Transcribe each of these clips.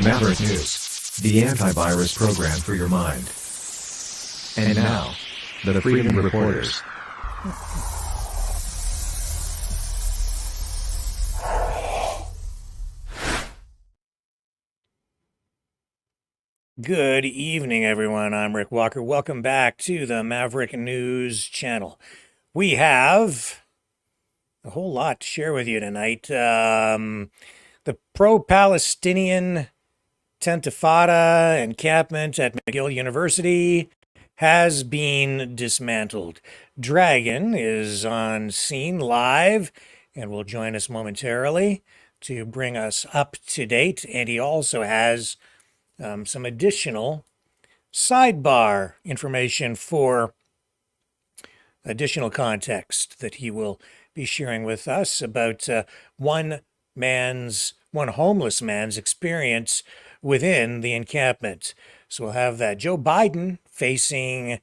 Maverick News, the antivirus program for your mind. And now, the Freedom Reporters. Good evening, everyone. I'm Rick Walker. Welcome back to the Maverick News channel. We have a whole lot to share with you tonight. The pro-Palestinian Tentifada encampment at McGill University has been dismantled. Dragon is on scene live and will join us momentarily to bring us up to date. And he also has some additional sidebar information for additional context that he will be sharing with us about one homeless man's experience within the encampment. So we'll have that. Joe Biden facing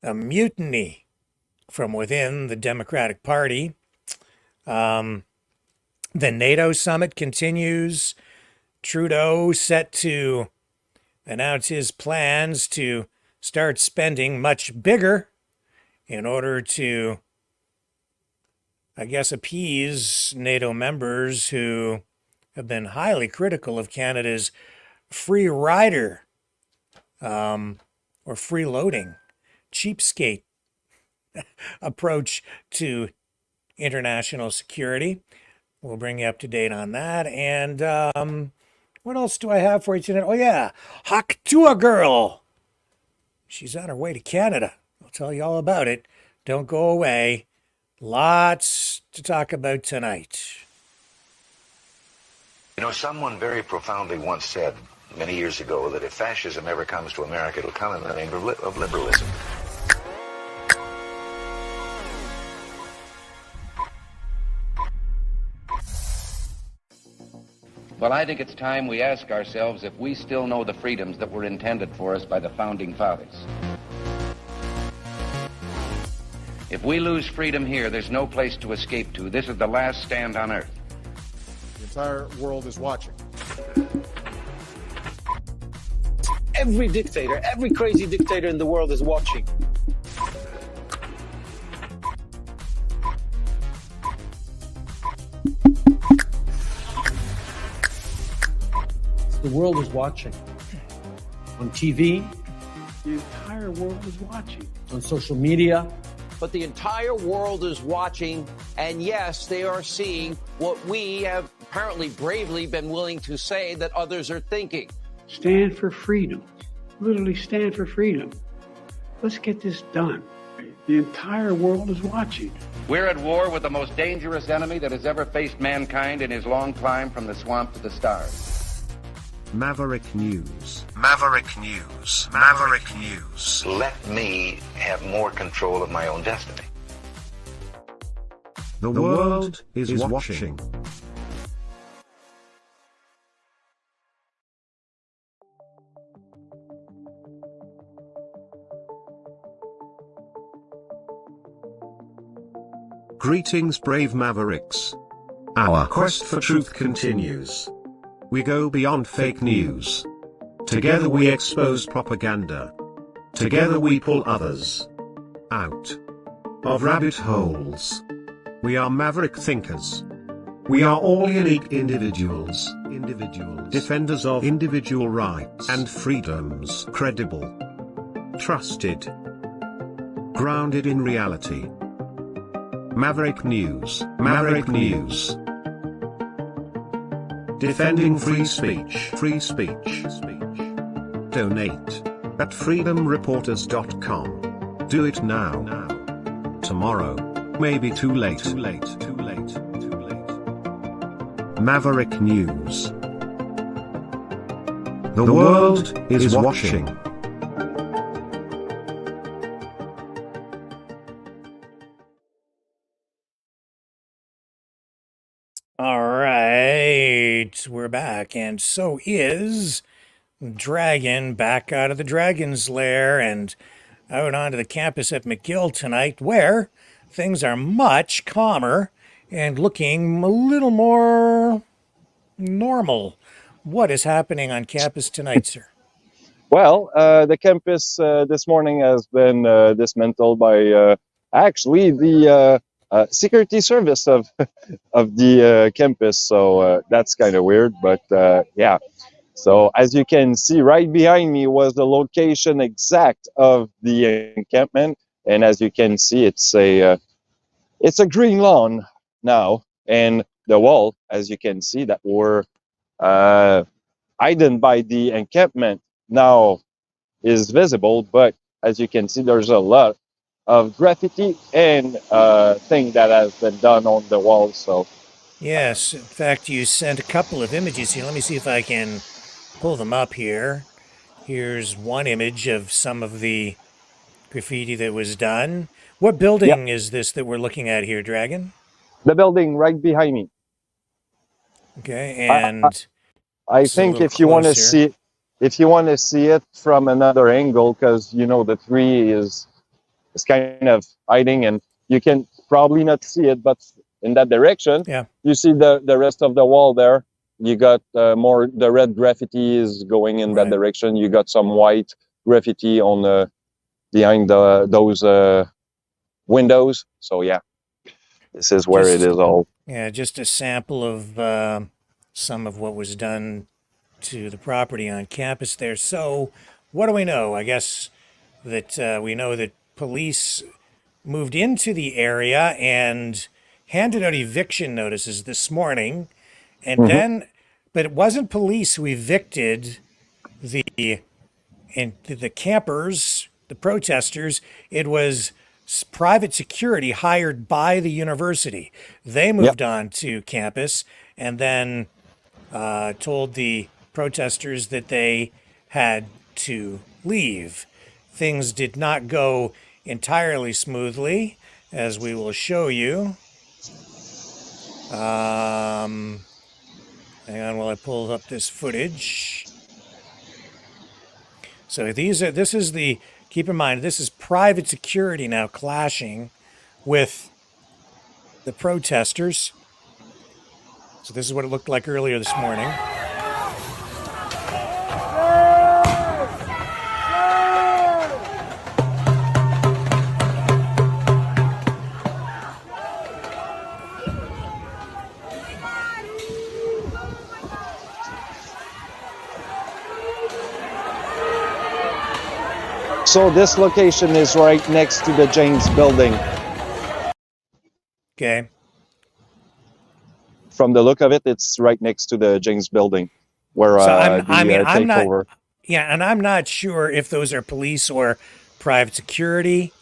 a mutiny from within the Democratic Party. The NATO summit continues. Trudeau set to announce his plans to start spending much bigger in order to, I guess, appease NATO members who have been highly critical of Canada's free rider or freeloading, cheapskate approach to international security. We'll bring you up to date on that. And what else do I have for you tonight? Oh, yeah. Haktua Girl. She's on her way to Canada. I'll tell you all about it. Don't go away. Lots to talk about tonight. You know, someone very profoundly once said many years ago that if fascism ever comes to America, it'll come in the name of liberalism. Well, I think it's time we ask ourselves if we still know the freedoms that were intended for us by the Founding Fathers. If we lose freedom here, there's no place to escape to. This is the last stand on Earth. The entire world is watching. Every dictator, every crazy dictator in the world is watching. The world is watching. On TV, the entire world is watching. On social media. But the entire world is watching, and yes, they are seeing what we have apparently bravely been willing to say that others are thinking. Stand for freedom. Literally stand for freedom. Let's get this done. The entire world is watching. We're at war with the most dangerous enemy that has ever faced mankind in his long climb from the swamp to the stars. Maverick News. Maverick News. Maverick News. Let me have more control of my own destiny. The world is watching. Greetings, brave Mavericks. Our quest for truth continues. We go beyond fake news. Together we expose propaganda. Together we pull others out of rabbit holes. We are maverick thinkers. We are all unique individuals. Defenders of individual rights and freedoms. Credible. Trusted. Grounded in reality. Maverick News. Maverick News. Defending free speech. Free speech. Donate at freedomreporters.com. Do it now. Tomorrow may be too late. Maverick News. The world is watching. All right, we're back, and so is Dragon back out of the Dragon's Lair and out onto the campus at McGill tonight, where things are much calmer and looking a little more normal. What is happening on campus tonight, sir? Well, the campus this morning has been dismantled by actually the security service of of the campus. So that's kind of weird, but yeah. So as you can see, right behind me was the location exact of the encampment, and as you can see, it's a green lawn now, and the wall, as you can see, that were hidden by the encampment now is visible, but as you can see, there's a lot of graffiti and thing that has been done on the wall. So Yes, in fact, you sent a couple of images here. Let me see if I can pull them up here. Here's one image of some of the graffiti that was done. What yeah, building is this that we're looking at here, Dragon? the building right behind me. Okay, I, I, and I just a think little if you want to closer. see, if you want to see it from another angle, because you know the tree is kind of hiding, and you can probably not see it, but in that direction, Yeah, you see the rest of the wall there. You got more the red graffiti is going in that right. direction. You got some white graffiti on the behind those windows. So yeah, this is where it Just is all. yeah, just a sample of some of what was done to the property on campus there. So, what do we know? I guess that we know that police moved into the area and handed out eviction notices this morning, and Hmm. then, but it wasn't police who evicted the the campers, the protesters. It was private security hired by the university. They Yep, moved on to campus and then told the protesters that they had to leave. Things did not go entirely smoothly, as we will show you. Hang on while I pull up this footage. So this is the, keep in mind, this is private security now clashing with the protesters. So this is what it looked like earlier this morning. so this location is right next to the James building. Okay. From the look of it, it's right next to the James building where So the I'm not, takeover. yeah, and I'm not sure if those are police or private security,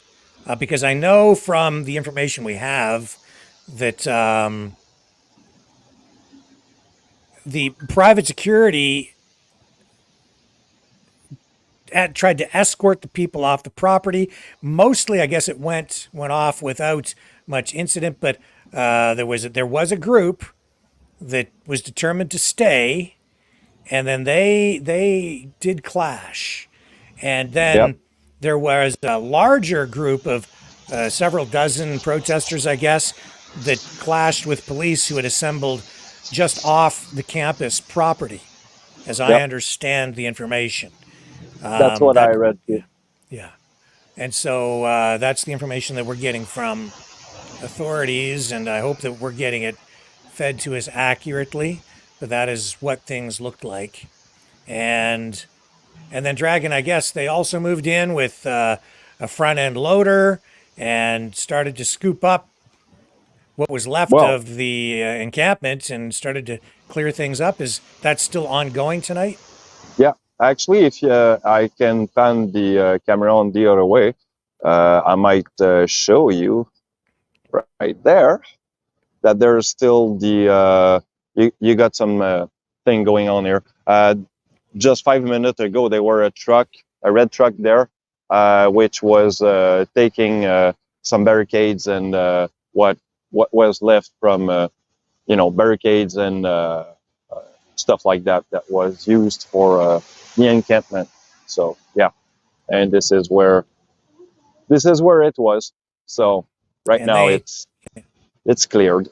because I know from the information we have that the private security tried to escort the people off the property. Mostly, I guess it went off without much incident, but there was a group that was determined to stay, and then they did clash, and Yep, then there was a larger group of several dozen protesters, I guess, that clashed with police who had assembled just off the campus property, as I yep. understand the information. That's what I That read Yeah, too. yeah, and so that's the information that we're getting from authorities, and I hope that we're getting it fed to us accurately. But that is what things looked like, and then Dragon, I guess they also moved in with a front end loader and started to scoop up what was left Well, of the encampment and started to clear things up. Is that still ongoing tonight? yeah. Actually, if I can pan the camera on the other way, I might show you right there that there's still the you got some thing going on here. Just 5 minutes ago, there were a red truck there, which was taking some barricades and what was left from barricades and stuff like that that was used for the encampment. So yeah, and this is where it was. So right And now they it's cleared.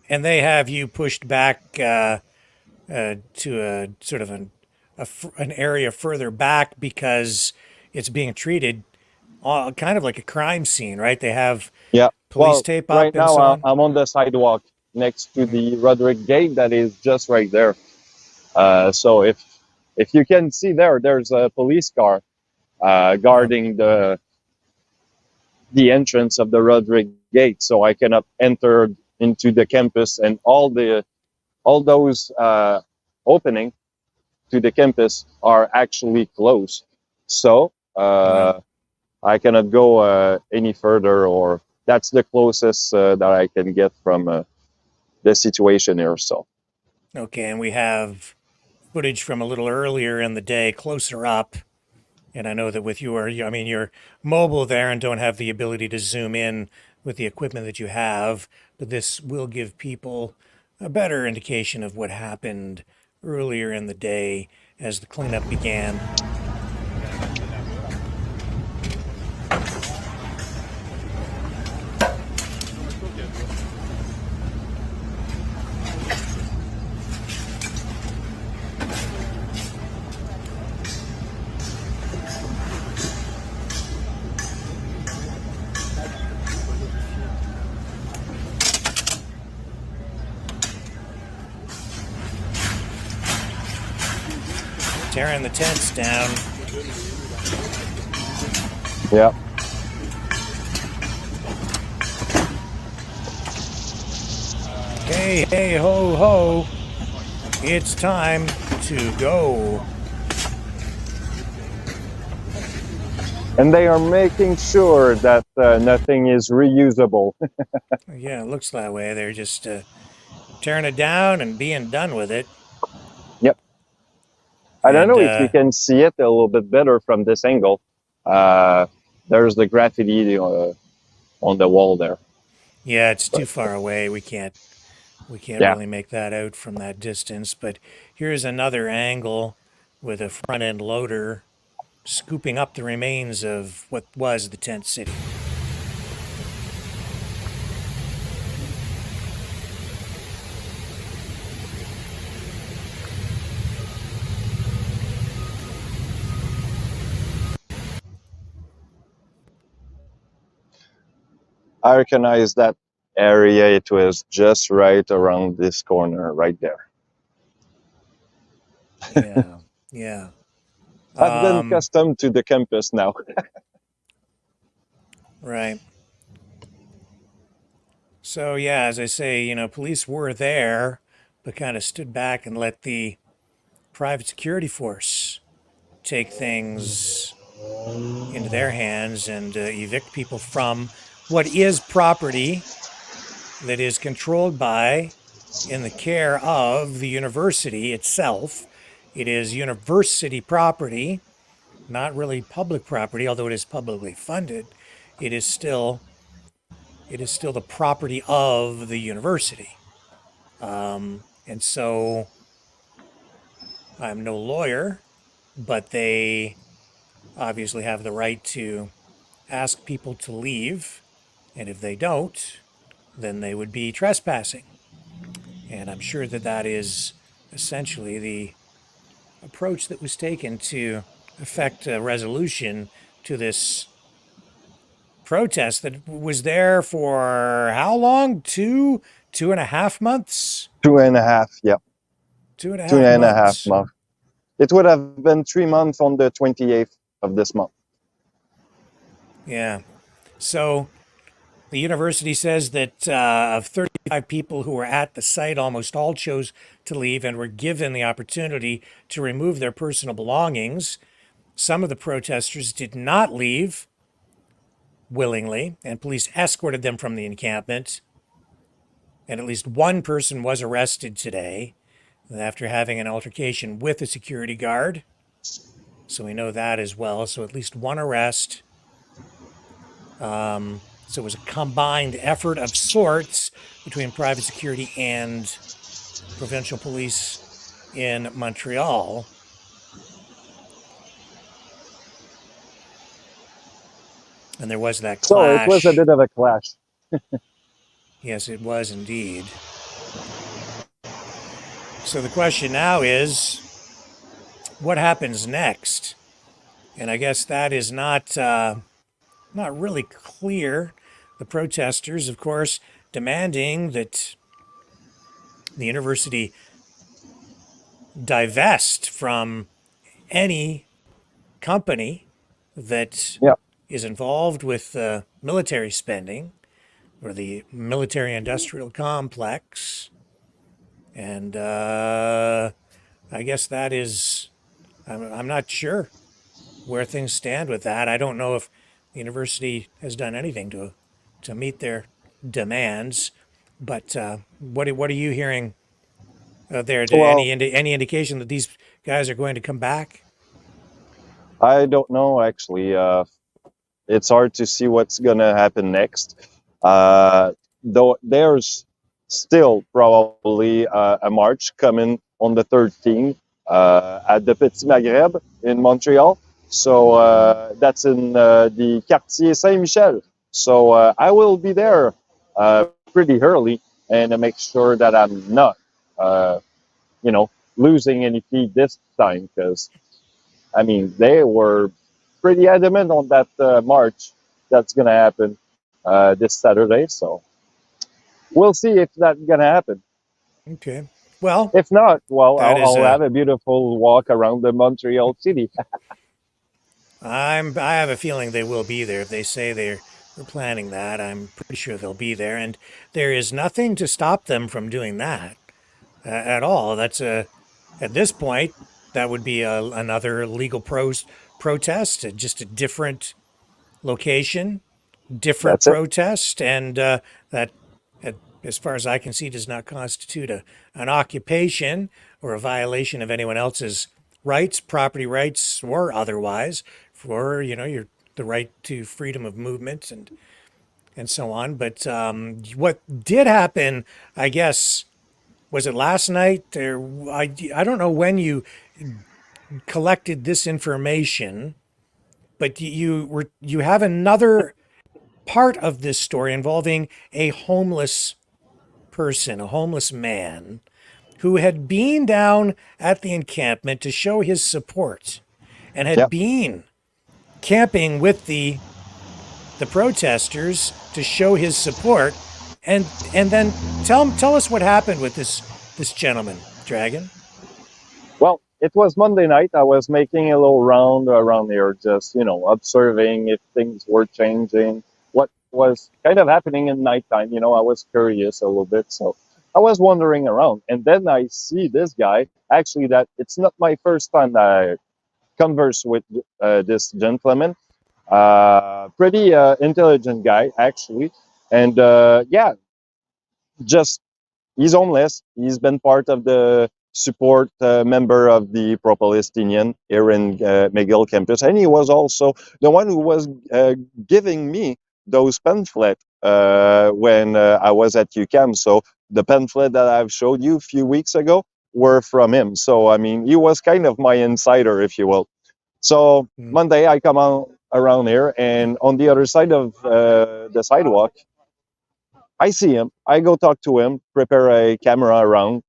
and they have you pushed back to a sort of an area further back because it's being treated kind of like a crime scene, right? They have Yeah. police Well, tape right up and now so on. I'm on the sidewalk next to the Roderick Gate that is just right there. So if you can see there's a police car guarding the entrance of the Roderick Gate, so I cannot enter into the campus, and all those opening to the campus are actually closed. So I cannot go any further, or that's the closest that I can get from the situation here. So. Okay, and we have footage from a little earlier in the day, closer up. And I know that with you're mobile there and don't have the ability to zoom in with the equipment that you have, but this will give people a better indication of what happened earlier in the day as the cleanup began. Tearing the tents down. Yeah. Hey, hey, ho, ho. It's time to go. And they are making sure that nothing is reusable. Yeah, it looks that way. They're just tearing it down and being done with it. Yep. I don't know if you And can see it a little bit better from this angle. There's the graffiti on the wall there. yeah, it's too far away. We can't Yeah. really make that out from that distance. But here's another angle with a front end loader scooping up the remains of what was the tent city. I recognize that area. It was just right around this corner right there. Yeah, yeah. I've been accustomed to the campus now. Right. So yeah, as I say, police were there, but kind of stood back and let the private security force take things into their hands and evict people from what is property that is controlled by, in the care of, the university itself. It is university property, not really public property, although it is publicly funded. It is still the property of the university. And so I'm no lawyer, but they obviously have the right to ask people to leave. And if they don't, then they would be trespassing. And I'm sure that that is essentially the approach that was taken to effect a resolution to this protest that was there for how long? 2.5 months? 2.5, yeah. 2.5 2.5 months. months. It would have been 3 months on the 28th of this month. Yeah. So the university says that of 35 people who were at the site, almost all chose to leave and were given the opportunity to remove their personal belongings. Some of the protesters did not leave willingly, and police escorted them from the encampment. And at least one person was arrested today after having an altercation with a security guard. So we know that as well. So at least one arrest. So it was a combined effort of sorts between private security and provincial police in Montreal. And there was that clash. So it was a bit of a clash. Yes, it was indeed. So the question now is, what happens next? And I guess that is not really clear. The protesters, of course, demanding that the university divest from any company that Yeah. is involved with military spending or the military industrial complex. And I guess that is, I'm not sure where things stand with that. I don't know if the university has done anything to meet their demands. But what are you hearing there? Well, Any indication that these guys are going to come back? I don't know actually. It's hard to see what's gonna happen next. Though there's still probably a march coming on the 13th at the Petit Maghreb in Montreal. So that's in the Quartier Saint-Michel. So I will be there pretty early and make sure that I'm not, uh, losing any feet this time because I mean, they were pretty adamant on that march that's going to happen this Saturday. So we'll see if that's going to happen. Okay. Well, If not, well, that is I'll have a beautiful walk around the Montreal city. I have a feeling they will be there. If they say they're planning that, I'm pretty sure they'll be there. And there is nothing to stop them from doing that at all. That's at this point, that would be another legal protest, just a different location, different That's it. protest, and that, as far as I can see, does not constitute an occupation or a violation of anyone else's rights, property rights, or otherwise, for the right to freedom of movement and so on. But what did happen, I guess, was it last night? Or I don't know when you collected this information, but you have another part of this story involving a homeless person, a homeless man, who had been down at the encampment to show his support and had Yep. been camping with the protesters to show his support. And then tell us what happened with this gentleman, Dragon. Well, it was Monday night. I was making a little round around here, just, observing if things were changing, what was kind of happening in nighttime. I was curious a little bit. So I was wandering around. And then I see this guy. Actually, that it's not my first time that I converse with this gentleman. Pretty intelligent guy, actually. And yeah, just he's homeless. He's been part of the support member of the pro-Palestinian here in McGill campus, and he was also the one who was giving me those pamphlets when I was at UCAM. So the pamphlet that I've showed you a few weeks ago were from him. So I mean, he was kind of my insider, if you will. So Monday I come out around here, and on the other side of the sidewalk, I see him. I go talk to him, prepare a camera around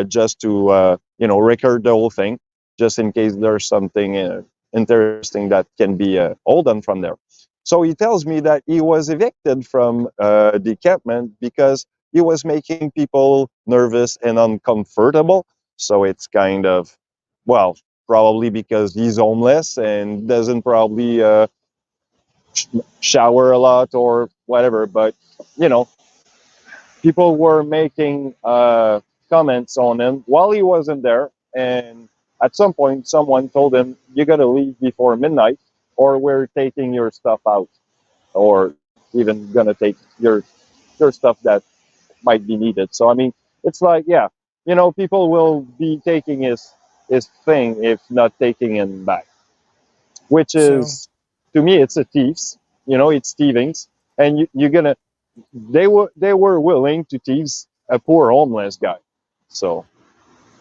just to, record the whole thing, just in case there's something interesting that can be hold on from there. So he tells me that he was evicted from the encampment because he was making people nervous and uncomfortable. So it's kind of, well, probably because he's homeless and doesn't probably shower a lot or whatever. But, people were making comments on him while he wasn't there. And at some point, someone told him, "You got to leave before midnight, or we're taking your stuff out, or even gonna take your stuff that might be needed." So I mean, it's like, yeah, people will be taking his thing if not taking him back, which So is, to me, it's a thieves. It's thievings, and you're gonna. They were willing to tease a poor homeless guy, so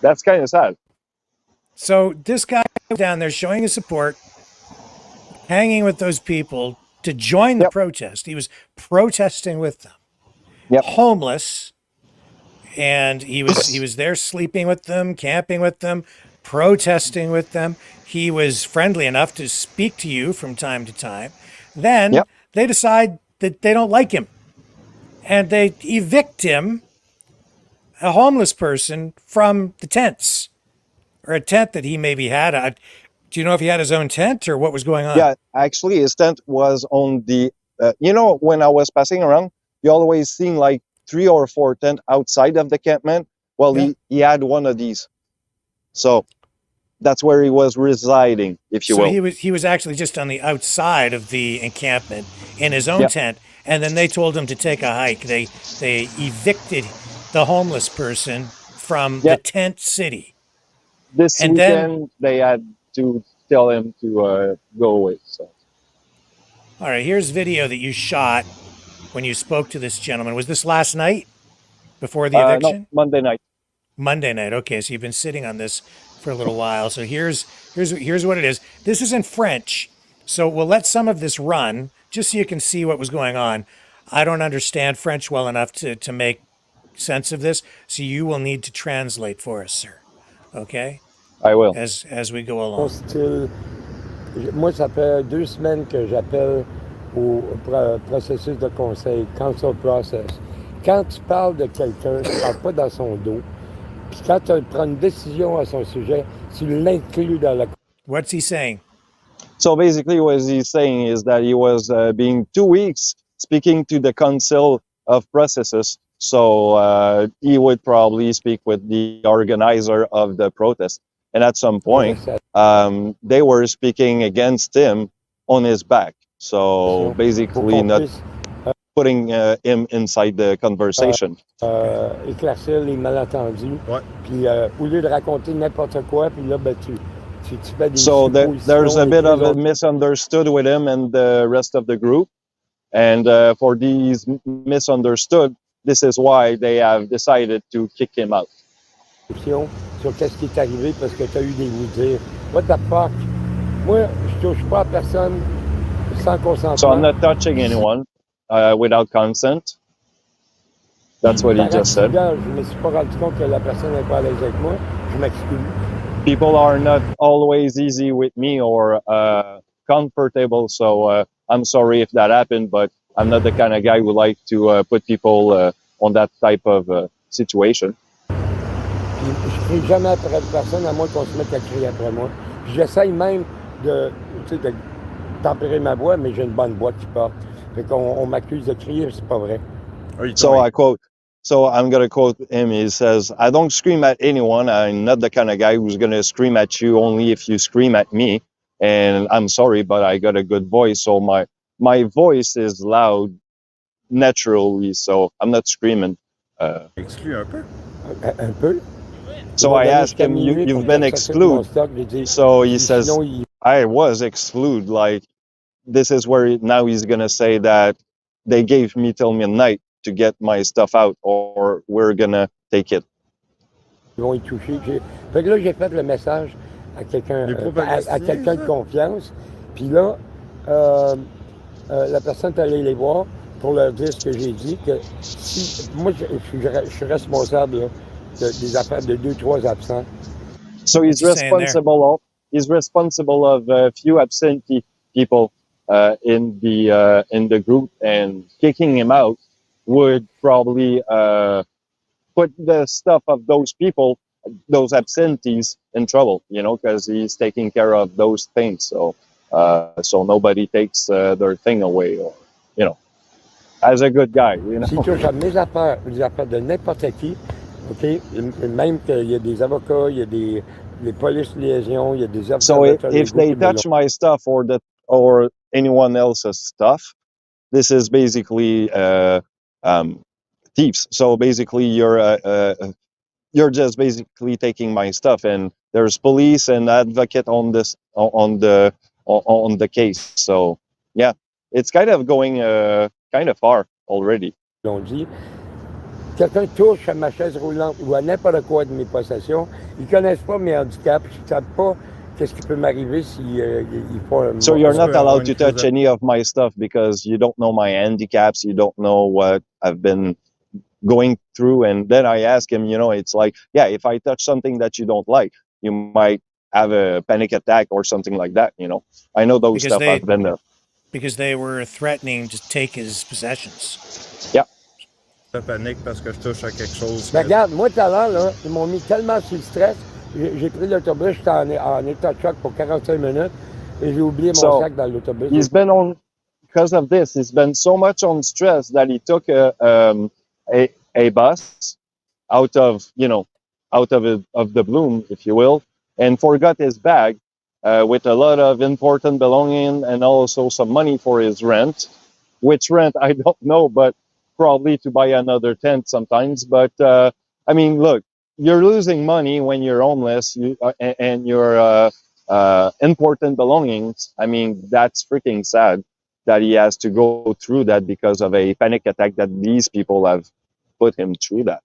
that's kind of sad. so this guy down there showing his support, hanging with those people to join the Yep. protest. He was protesting with them. Yep. Homeless, and he was there sleeping with them, camping with them, protesting with them. He was friendly enough to speak to you from time to time. Then Yep. they decide that they don't like him, and they evict him, a homeless person, from the tents, or a tent that he maybe had. Do you know if he had his own tent or what was going on? Yeah, actually, his tent was on the. When I was passing around, you always seen like 3 or 4 tents outside of the encampment. Well, Yeah. he had one of these, so that's where he was residing, if you So will. he was actually just on the outside of the encampment in his own Yeah. tent, and then they told him to take a hike. They evicted the homeless person from Yeah. the tent city. This And then- weekend, they had to tell him to go away. So All right, here's video that you shot when you spoke to this gentleman. Was this last night before the eviction? no, Monday night. Monday night. Okay, so you've been sitting on this for a little while. So here's what it is. This is in French, so we'll let some of this run just so you can see what was going on. I don't understand French well enough to make sense of this, so you will need to translate for us, sir. Okay, I will. as we go Mon along. style, moi, ça fait 2 semaines que j'appelle au processus de conseil, council process. Quand tu parles de quelqu'un, tu ne parles pas dans son dos. Puis quand tu prends une décision à son sujet, tu l'inclus dans la... What's he saying? So basically, what he's saying is that he was being 2 weeks speaking to the council of processes. So he would probably speak with the organizer of the protest. And at some point, they were speaking against him on his back. So basically, not putting him inside the conversation. Éclaircir les malentendus. Ouais. Puis au lieu de raconter n'importe quoi, puis là, ben, tu fais des So there's a suppositions, bit et of puis a misunderstood with him and the rest of the group. And for these misunderstood, this is why they have decided to kick him out. sur qu'est-ce qui est arrivé parce que tu as eu des oui-dire. What the fuck? Moi, je touche pas à personne sans consentement. So I'm not touching anyone without consent. That's what he Par just said. accident, je me suis pas rendu compte que la personne n'est pas à l'aise avec moi. Je m'excuse. People are not always easy with me or comfortable, so I'm sorry if that happened, but I'm not the kind of guy who like to put people on that type of situation. Puis je crie jamais après personne à moins qu'on se mette à crier après moi. Puis j'essaye même de tempérer ma voix, mais j'ai une bonne voix qui porte. Fait qu'on m'accuse de crier, c'est pas vrai. So I quote, so I'm going to quote him. He says, I don't scream at anyone. I'm not the kind of guy who's going to scream at you only if you scream at me. And I'm sorry, but I got a good voice. So my voice is loud naturally. So I'm not screaming. Exclu un peu. Un peu. So I asked him, you've been excluded. So he says, I was excluded. Like, this is where now he's going to say that they gave me till midnight to get my stuff out or we're going to take it. Ils vont y toucher. Fait que là, j'ai fait le message à quelqu'un de confiance. Puis là, la personne est allée les voir pour leur dire ce que j'ai dit, que si moi, je suis responsable là, des affaires de 2-3 absents. So he's responsible of a few absentee people in the group, and kicking him out would probably put the stuff of those people, those absentees, in trouble, because he's taking care of those things. So nobody takes their thing away, or as a good guy, S'il touche à mes affaires, les affaires de n'importe qui, OK, même qu'il y a des avocats, il y a des polices liaisons, il y a des So if they touch my stuff or anyone else's stuff, this is basically thieves. So basically, you're just basically taking my stuff, and there's police and advocate on this on the case. So yeah, it's kind of going kind of far already. On dit, quelqu'un touche à ma chaise roulante ou à n'importe quoi de mes possessions, ils connaissent pas mes handicaps, ils ne savent pas qu'est-ce qui peut m'arriver s'ils font. So you're not allowed to touch any of my stuff because you don't know my handicaps, you don't know what I've been going through, and then I ask him, it's like, yeah, if I touch something that you don't like, you might have a panic attack or something like that. I know those stuff. I've been there. Because they were threatening to take his possessions. Yeah. Je panique parce que je touche à quelque chose. Mais regarde, moi tout à l'heure, là, ils m'ont mis tellement sur le stress, j'ai pris l'autobus, j'étais en état de choc pour 45 minutes et j'ai oublié mon sac dans l'autobus. He's been on, because of this, he's been so much on stress that he took a bus out of the bloom, if you will, and forgot his bag with a lot of important belonging and also some money for his rent. Which rent, I don't know, but probably to buy another tent sometimes. But I mean, look, you're losing money when you're homeless and your important belongings. I mean, that's freaking sad that he has to go through that because of a panic attack that these people have put him through that,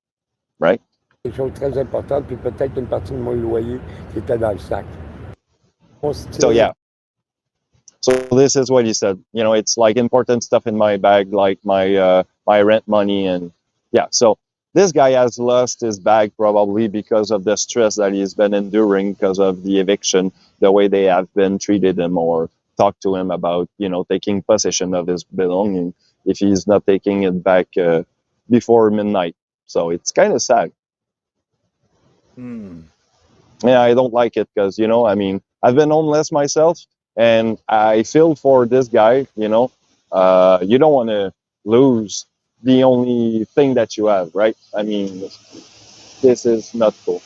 right? Des choses très importantes, puis peut-être une partie de mon loyer qui était dans le sac. So yeah. So this is what he said. It's like important stuff in my bag, like my rent money, and yeah. So this guy has lost his bag probably because of the stress that he's been enduring because of the eviction, the way they have been treated him or talked to him about, taking possession of his belonging if he's not taking it back before midnight. So it's kind of sad. Yeah, I don't like it because, I mean, I've been homeless myself. And I feel for this guy, you don't want to lose the only thing that you have, right? I mean, this is not cool.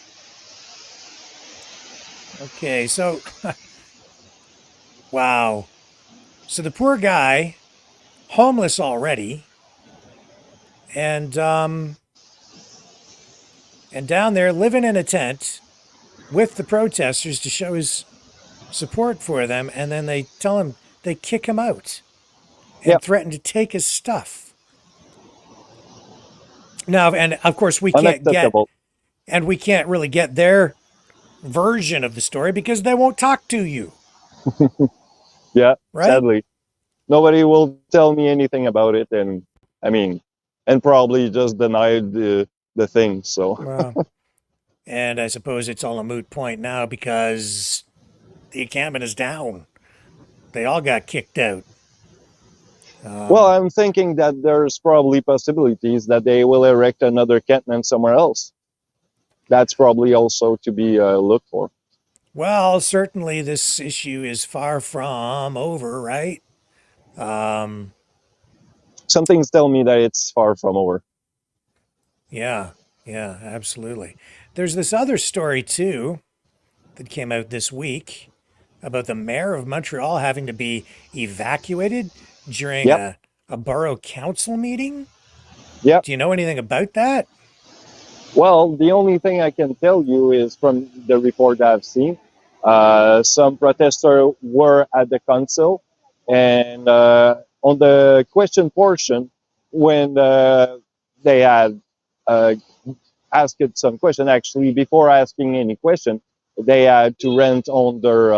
Okay, so, wow. So the poor guy, homeless already, and down there living in a tent with the protesters to show his support for them, and then they tell him, they kick him out and threaten to take his stuff. Now, and of course we can't really get their version of the story because they won't talk to you. Yeah, right? Sadly. Nobody will tell me anything about it, and probably just denied the thing, so. Wow. And I suppose it's all a moot point now because the encampment is down. They all got kicked out. Well, I'm thinking that there's probably possibilities that they will erect another encampment somewhere else. That's probably also to be looked for. Well, certainly this issue is far from over, right? Some things tell me that it's far from over. Yeah, absolutely. There's this other story, too, that came out this week about the mayor of Montreal having to be evacuated during a borough council meeting. Yeah. Do you know anything about that? Well, the only thing I can tell you is from the report I've seen, some protesters were at the council, and on the question portion, when they had asked some question, actually, before asking any question, they had to rent on their,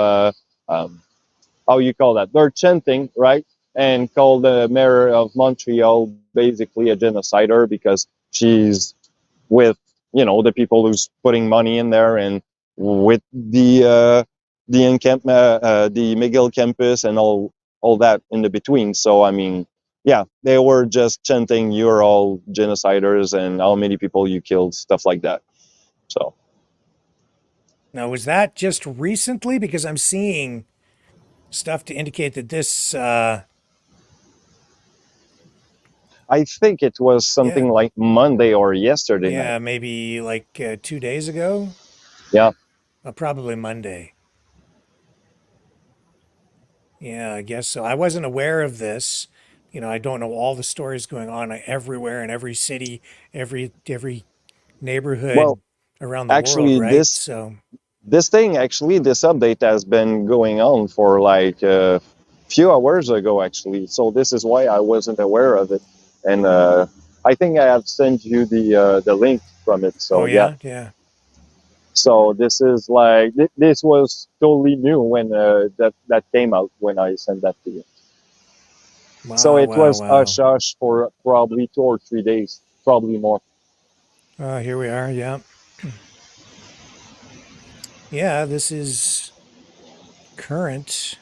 how you call that? They're chanting, right? And call the mayor of Montreal basically a genocider because she's with, the people who's putting money in there and with the encampment, the McGill campus and all that in the between. So, I mean, yeah, they were just chanting, you're all genociders and how many people you killed, stuff like that. So. Now, was that just recently? Because I'm seeing stuff to indicate that this... I think it was something like Monday or yesterday night. Yeah, maybe like 2 days ago? Yeah. Probably Monday. Yeah, I guess so. I wasn't aware of this. I don't know all the stories going on everywhere in every city, every neighborhood around the world, right? This update has been going on for like a few hours ago, actually. So this is why I wasn't aware of it. And I think I have sent you the link from it. So yeah. So this is like this was totally new when that came out when I sent that to you. So it was hush hush for probably 2 or 3 days. probably more. Here we are. Yeah. Yeah, this is current.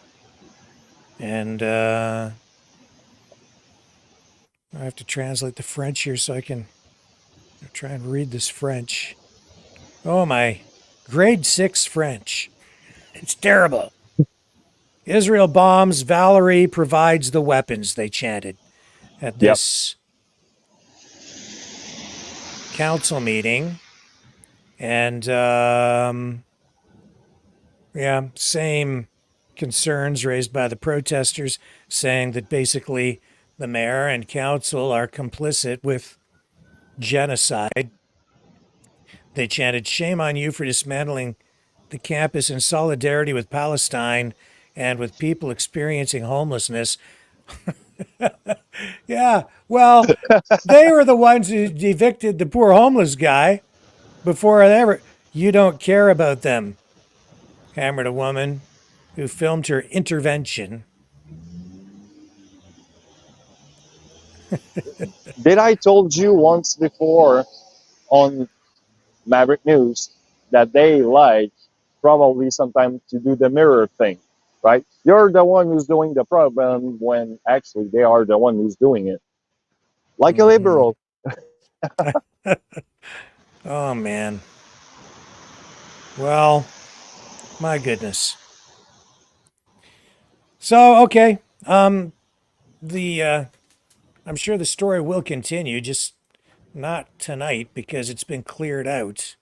And I have to translate the French here so I can try and read this French. Oh, my grade 6 French. It's terrible. Israel bombs, Valerie provides the weapons, they chanted at this council meeting. And yeah, same concerns raised by the protesters, saying that basically the mayor and council are complicit with genocide. They chanted, "Shame on you for dismantling the campus in solidarity with Palestine and with people experiencing homelessness." Yeah, well, they were the ones who evicted the poor homeless guy before they ever. You don't care about them, hammered a woman who filmed her intervention. Did I told you once before on Maverick News that they like probably sometimes to do the mirror thing, right? You're the one who's doing the problem when actually they are the one who's doing it. Like a liberal. Oh, man. Well, my goodness. So, okay. I'm sure the story will continue, just not tonight because it's been cleared out.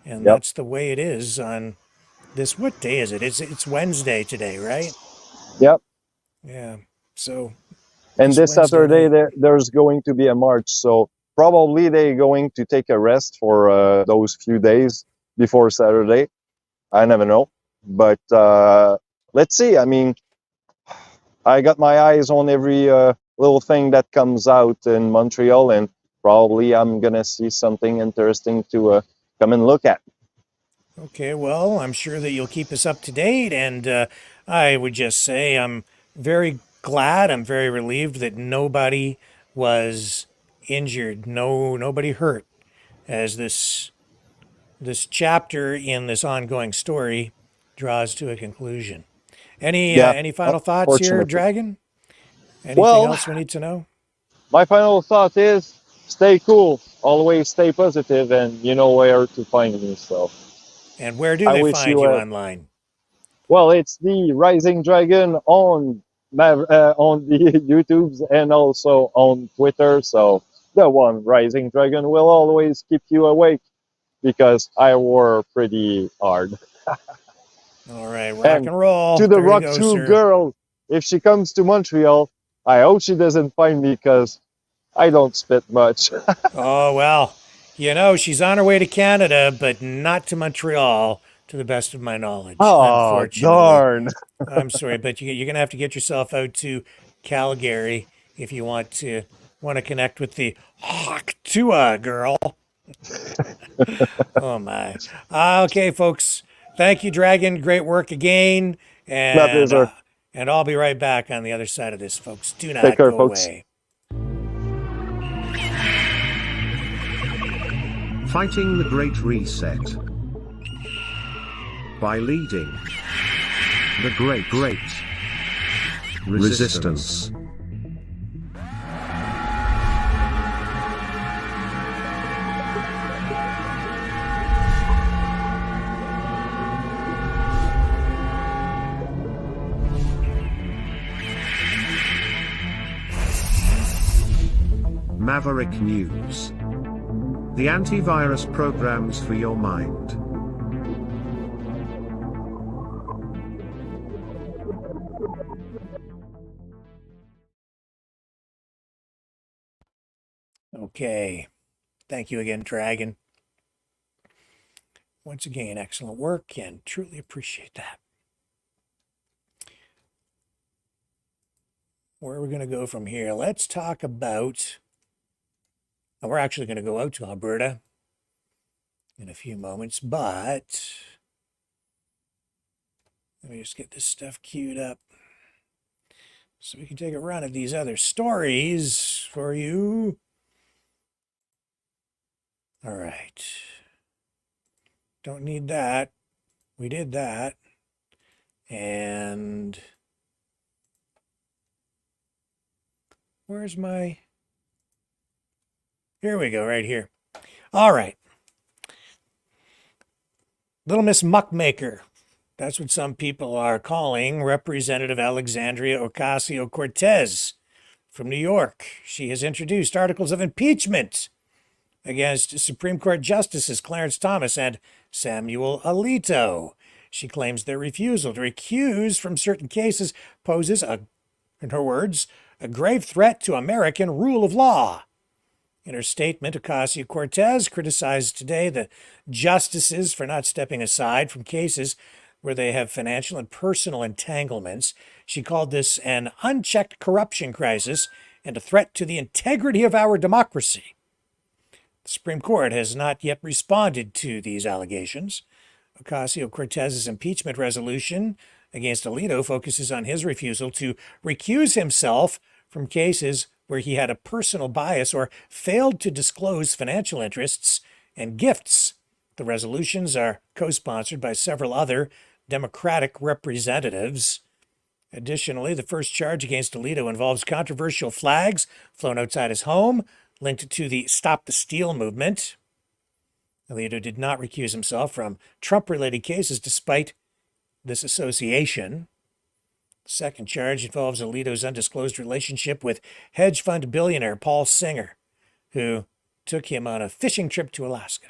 And that's the way it is on this. What day is it? It's Wednesday today, right? Yep. Yeah. So. And this Saturday there's going to be a march, so probably they're going to take a rest for those few days before Saturday. I never know, but let's see. I mean, I got my eyes on every little thing that comes out in Montreal, and probably I'm gonna see something interesting to come and look at. Okay, well, I'm sure that you'll keep us up to date, and I would just say I'm very glad, I'm very relieved that nobody was injured, nobody hurt, as this chapter in this ongoing story draws to a conclusion. Any final thoughts here, Dragon? Anything else we need to know? My final thought is stay cool, always stay positive, and you know where to find me. So. And where do they find you online? Well, it's the Rising Dragon on the YouTubes and also on Twitter. So the one Rising Dragon will always keep you awake because I wore pretty hard. All right, rock and roll. To the rock through girl, if she comes to Montreal, I hope she doesn't find me because I don't spit much. Oh, well, you know, she's on her way to Canada, but not to Montreal, to the best of my knowledge. Oh, unfortunately. Darn. I'm sorry, but you're going to have to get yourself out to Calgary if you want to connect with the Hawktua girl. Oh, my. Okay, folks. Thank you, Dragon. Great work again. And I'll be right back on the other side of this, folks. Do not go away. Fighting the Great Reset by leading the Great Resistance. Maverick News. The antivirus programs for your mind. Okay. Thank you again, Dragon. Once again, excellent work and truly appreciate that. Where are we going to go from here? Let's talk about... we're actually going to go out to Alberta in a few moments, but let me just get this stuff queued up so we can take a run at these other stories for you. All right. Don't need that. We did that. And where's my... Here we go, right here. All right. Little Miss Muckmaker. That's what some people are calling Representative Alexandria Ocasio-Cortez from New York. She has introduced articles of impeachment against Supreme Court Justices Clarence Thomas and Samuel Alito. She claims their refusal to recuse from certain cases poses, in her words, a grave threat to American rule of law. In her statement, Ocasio-Cortez criticized today the justices for not stepping aside from cases where they have financial and personal entanglements. She called this an unchecked corruption crisis and a threat to the integrity of our democracy. The Supreme Court has not yet responded to these allegations. Ocasio-Cortez's impeachment resolution against Alito focuses on his refusal to recuse himself from cases where he had a personal bias or failed to disclose financial interests and gifts. The resolutions are co-sponsored by several other Democratic representatives. Additionally, the first charge against Alito involves controversial flags flown outside his home, linked to the Stop the Steal movement. Alito did not recuse himself from Trump-related cases despite this association. The second charge involves Alito's undisclosed relationship with hedge fund billionaire Paul Singer, who took him on a fishing trip to Alaska.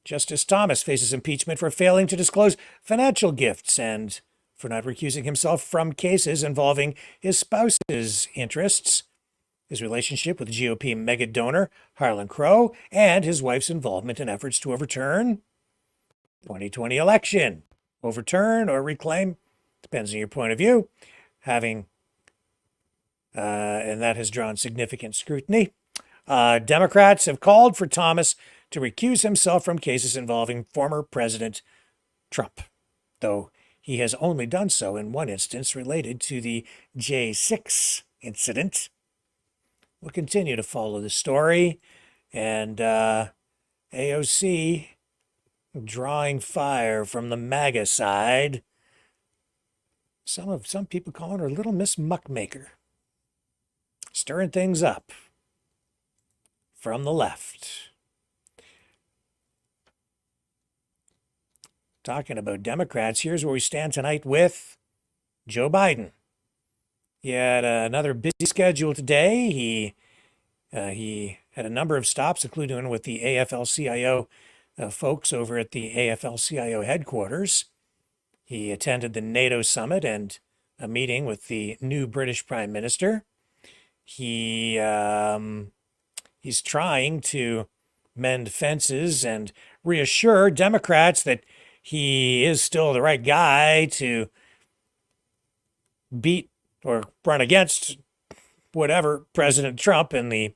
Justice Thomas faces impeachment for failing to disclose financial gifts and for not recusing himself from cases involving his spouse's interests, his relationship with GOP mega donor Harlan Crow, and his wife's involvement in efforts to overturn 2020 election. Overturn or reclaim, depends on your point of view, and that has drawn significant scrutiny. Democrats have called for Thomas to recuse himself from cases involving former President Trump, though he has only done so in one instance related to the J6 incident. We'll continue to follow the story, and A.O.C. drawing fire from the MAGA side. Some people calling her Little Miss Muckmaker. Stirring things up from the left. Talking about Democrats, here's where we stand tonight with Joe Biden. He had another busy schedule today. He had a number of stops, including with the AFL-CIO folks over at the AFL-CIO headquarters. He attended the NATO summit and a meeting with the new British Prime Minister. He's trying to mend fences and reassure Democrats that he is still the right guy to beat or run against whatever President Trump in the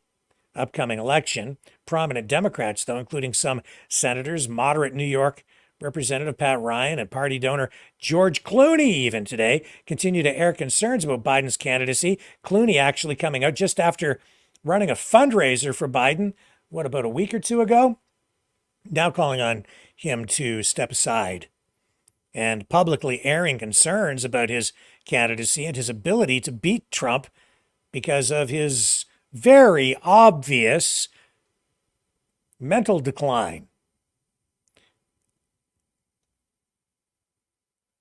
upcoming election. Prominent Democrats, though, including some senators, moderate New York Representative Pat Ryan and party donor George Clooney even today, continue to air concerns about Biden's candidacy. Clooney actually coming out just after running a fundraiser for Biden, about a week or two ago? Now calling on him to step aside and publicly airing concerns about his candidacy and his ability to beat Trump because of his very obvious mental decline.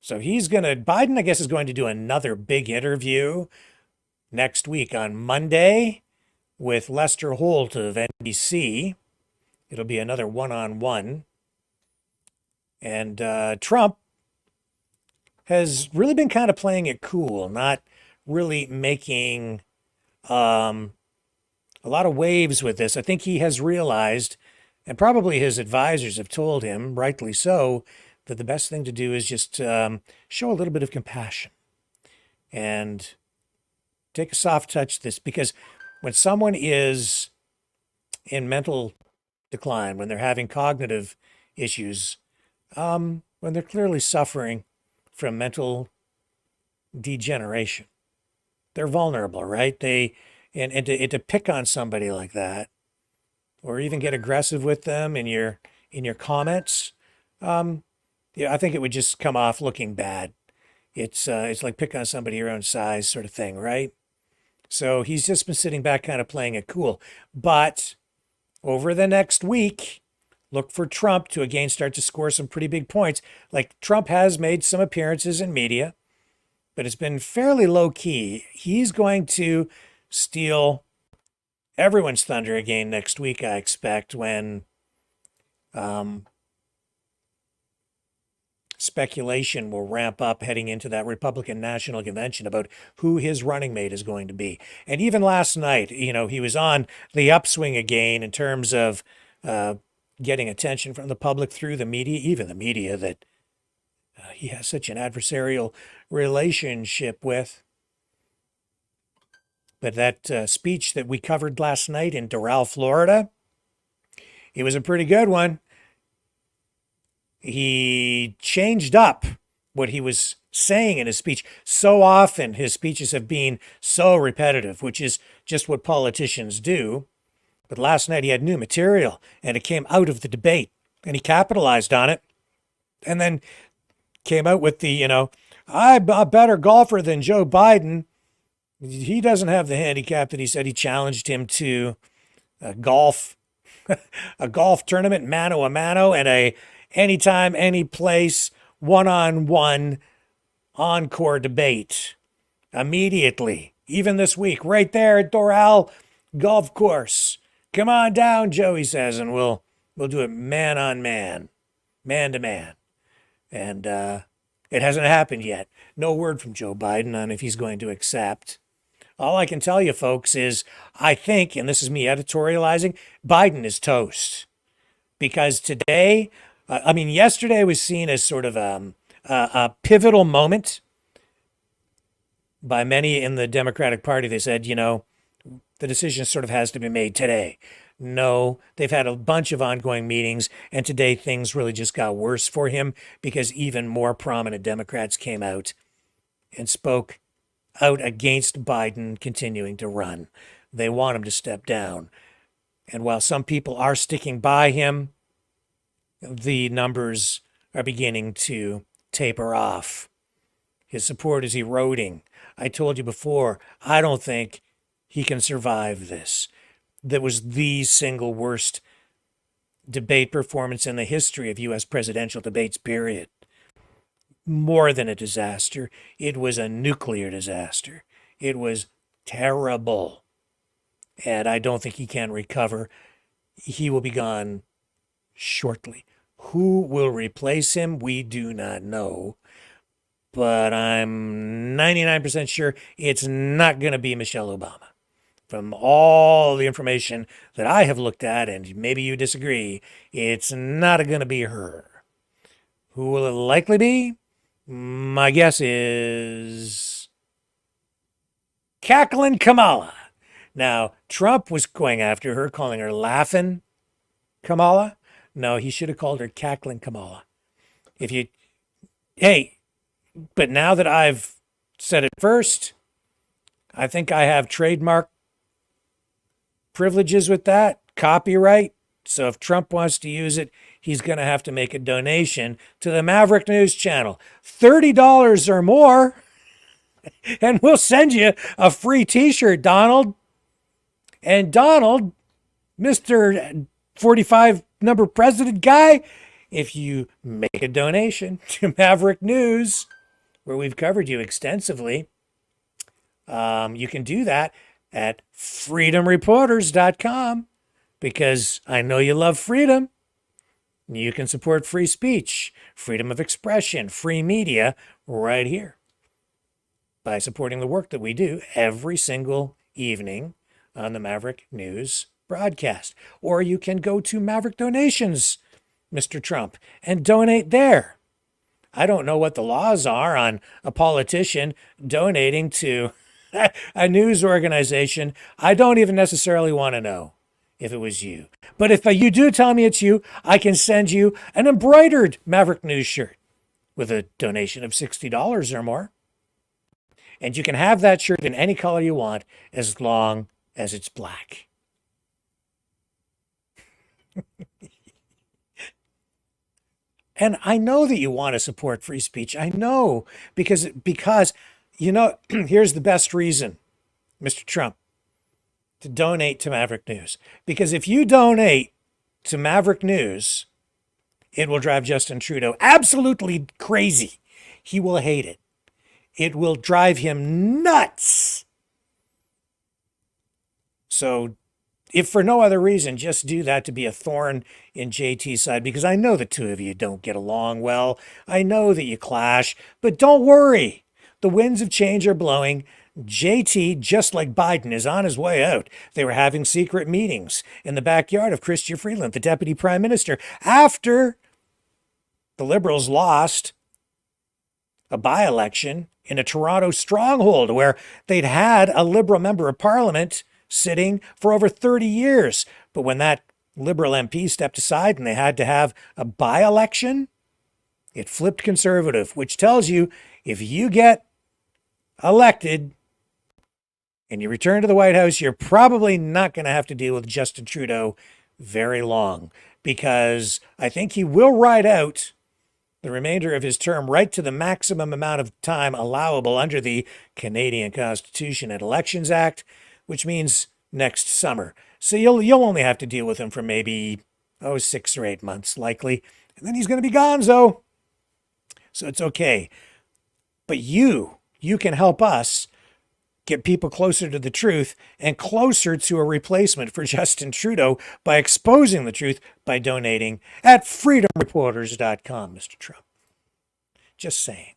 So Biden, I guess, is going to do another big interview next week on Monday with Lester Holt of NBC. It'll be another one-on-one. And Trump has really been kind of playing it cool, not really making a lot of waves with this. I think he has realized, and probably his advisors have told him, rightly so, that the best thing to do is just show a little bit of compassion and take a soft touch to this, because when someone is in mental decline, when they're having cognitive issues, when they're clearly suffering from mental degeneration, they're vulnerable, right? And to pick on somebody like that, or even get aggressive with them in your comments, yeah, I think it would just come off looking bad. It's like picking on somebody your own size sort of thing, right? So he's just been sitting back kind of playing it cool. But over the next week, look for Trump to again start to score some pretty big points. Like Trump has made some appearances in media, but it's been fairly low key. He's going to steal everyone's thunder again next week, I expect, when speculation will ramp up heading into that Republican National Convention about who his running mate is going to be. And even last night, he was on the upswing again in terms of getting attention from the public through the media, even the media that he has such an adversarial relationship with. But that speech that we covered last night in Doral, Florida, it was a pretty good one. He changed up what he was saying in his speech. So often his speeches have been so repetitive, which is just what politicians do. But last night he had new material and it came out of the debate and he capitalized on it and then came out with the, I'm a better golfer than Joe Biden. He doesn't have the handicap that he said. He challenged him to a golf tournament, mano a mano, and a anytime, any place, one-on-one encore debate immediately, even this week, right there at Doral Golf Course. Come on down, Joe, he says, and we'll do it man on man, man to man. And it hasn't happened yet. No word from Joe Biden on if he's going to accept. All I can tell you, folks, is I think, and this is me editorializing, Biden is toast. Because today, yesterday was seen as sort of a pivotal moment by many in the Democratic Party. They said, the decision sort of has to be made today. No, they've had a bunch of ongoing meetings, and today things really just got worse for him because even more prominent Democrats came out and spoke out against Biden continuing to run. They want him to step down. And while some people are sticking by him, the numbers are beginning to taper off. His support is eroding. I told you before, I don't think he can survive this. That was the single worst debate performance in the history of U.S. presidential debates, period. More than a disaster. It was a nuclear disaster. It was terrible. And I don't think he can recover. He will be gone shortly. Who will replace him? We do not know. But I'm 99% sure it's not going to be Michelle Obama. From all the information that I have looked at, and maybe you disagree, it's not going to be her. Who will it likely be? My guess is Cackling Kamala. Now, Trump was going after her, calling her Laughing Kamala. No, he should have called her Cackling Kamala. But now that I've said it first, I think I have trademark privileges with that, copyright. So if Trump wants to use it, he's going to have to make a donation to the Maverick News Channel. $30 or more, and we'll send you a free t-shirt, Donald. And Donald, Mr. 45 number president guy, if you make a donation to Maverick News, where we've covered you extensively, you can do that at freedomreporters.com, because I know you love freedom. You can support free speech, freedom of expression, free media right here by supporting the work that we do every single evening on the Maverick News broadcast. Or you can go to Maverick Donations, Mr. Trump, and donate there. I don't know what the laws are on a politician donating to a news organization. I don't even necessarily want to know if it was you. But if you do tell me it's you, I can send you an embroidered Maverick News shirt with a donation of $60 or more. And you can have that shirt in any color you want as long as it's black. And I know that you want to support free speech. I know because you know, here's the best reason, Mr. Trump, to donate to Maverick News. Because if you donate to Maverick News, it will drive Justin Trudeau absolutely crazy. He will hate it. It will drive him nuts. So if for no other reason, just do that to be a thorn in JT's side, because I know the two of you don't get along well. I know that you clash, but don't worry. The winds of change are blowing. JT, just like Biden, is on his way out. They were having secret meetings in the backyard of Chrystia Freeland, the deputy prime minister, after the Liberals lost a by-election in a Toronto stronghold where they'd had a Liberal member of Parliament sitting for over 30 years. But when that Liberal MP stepped aside and they had to have a by-election, it flipped Conservative, which tells you if you get elected and you return to the White House, you're probably not going to have to deal with Justin Trudeau very long, because I think he will ride out the remainder of his term right to the maximum amount of time allowable under the Canadian Constitution and Elections Act, which means next summer. So you'll only have to deal with him for maybe 6 or 8 months likely, and then he's going to be gonzo. So it's okay. But you can help us get people closer to the truth and closer to a replacement for Justin Trudeau by exposing the truth by donating at freedomreporters.com, Mr. Trump. Just saying.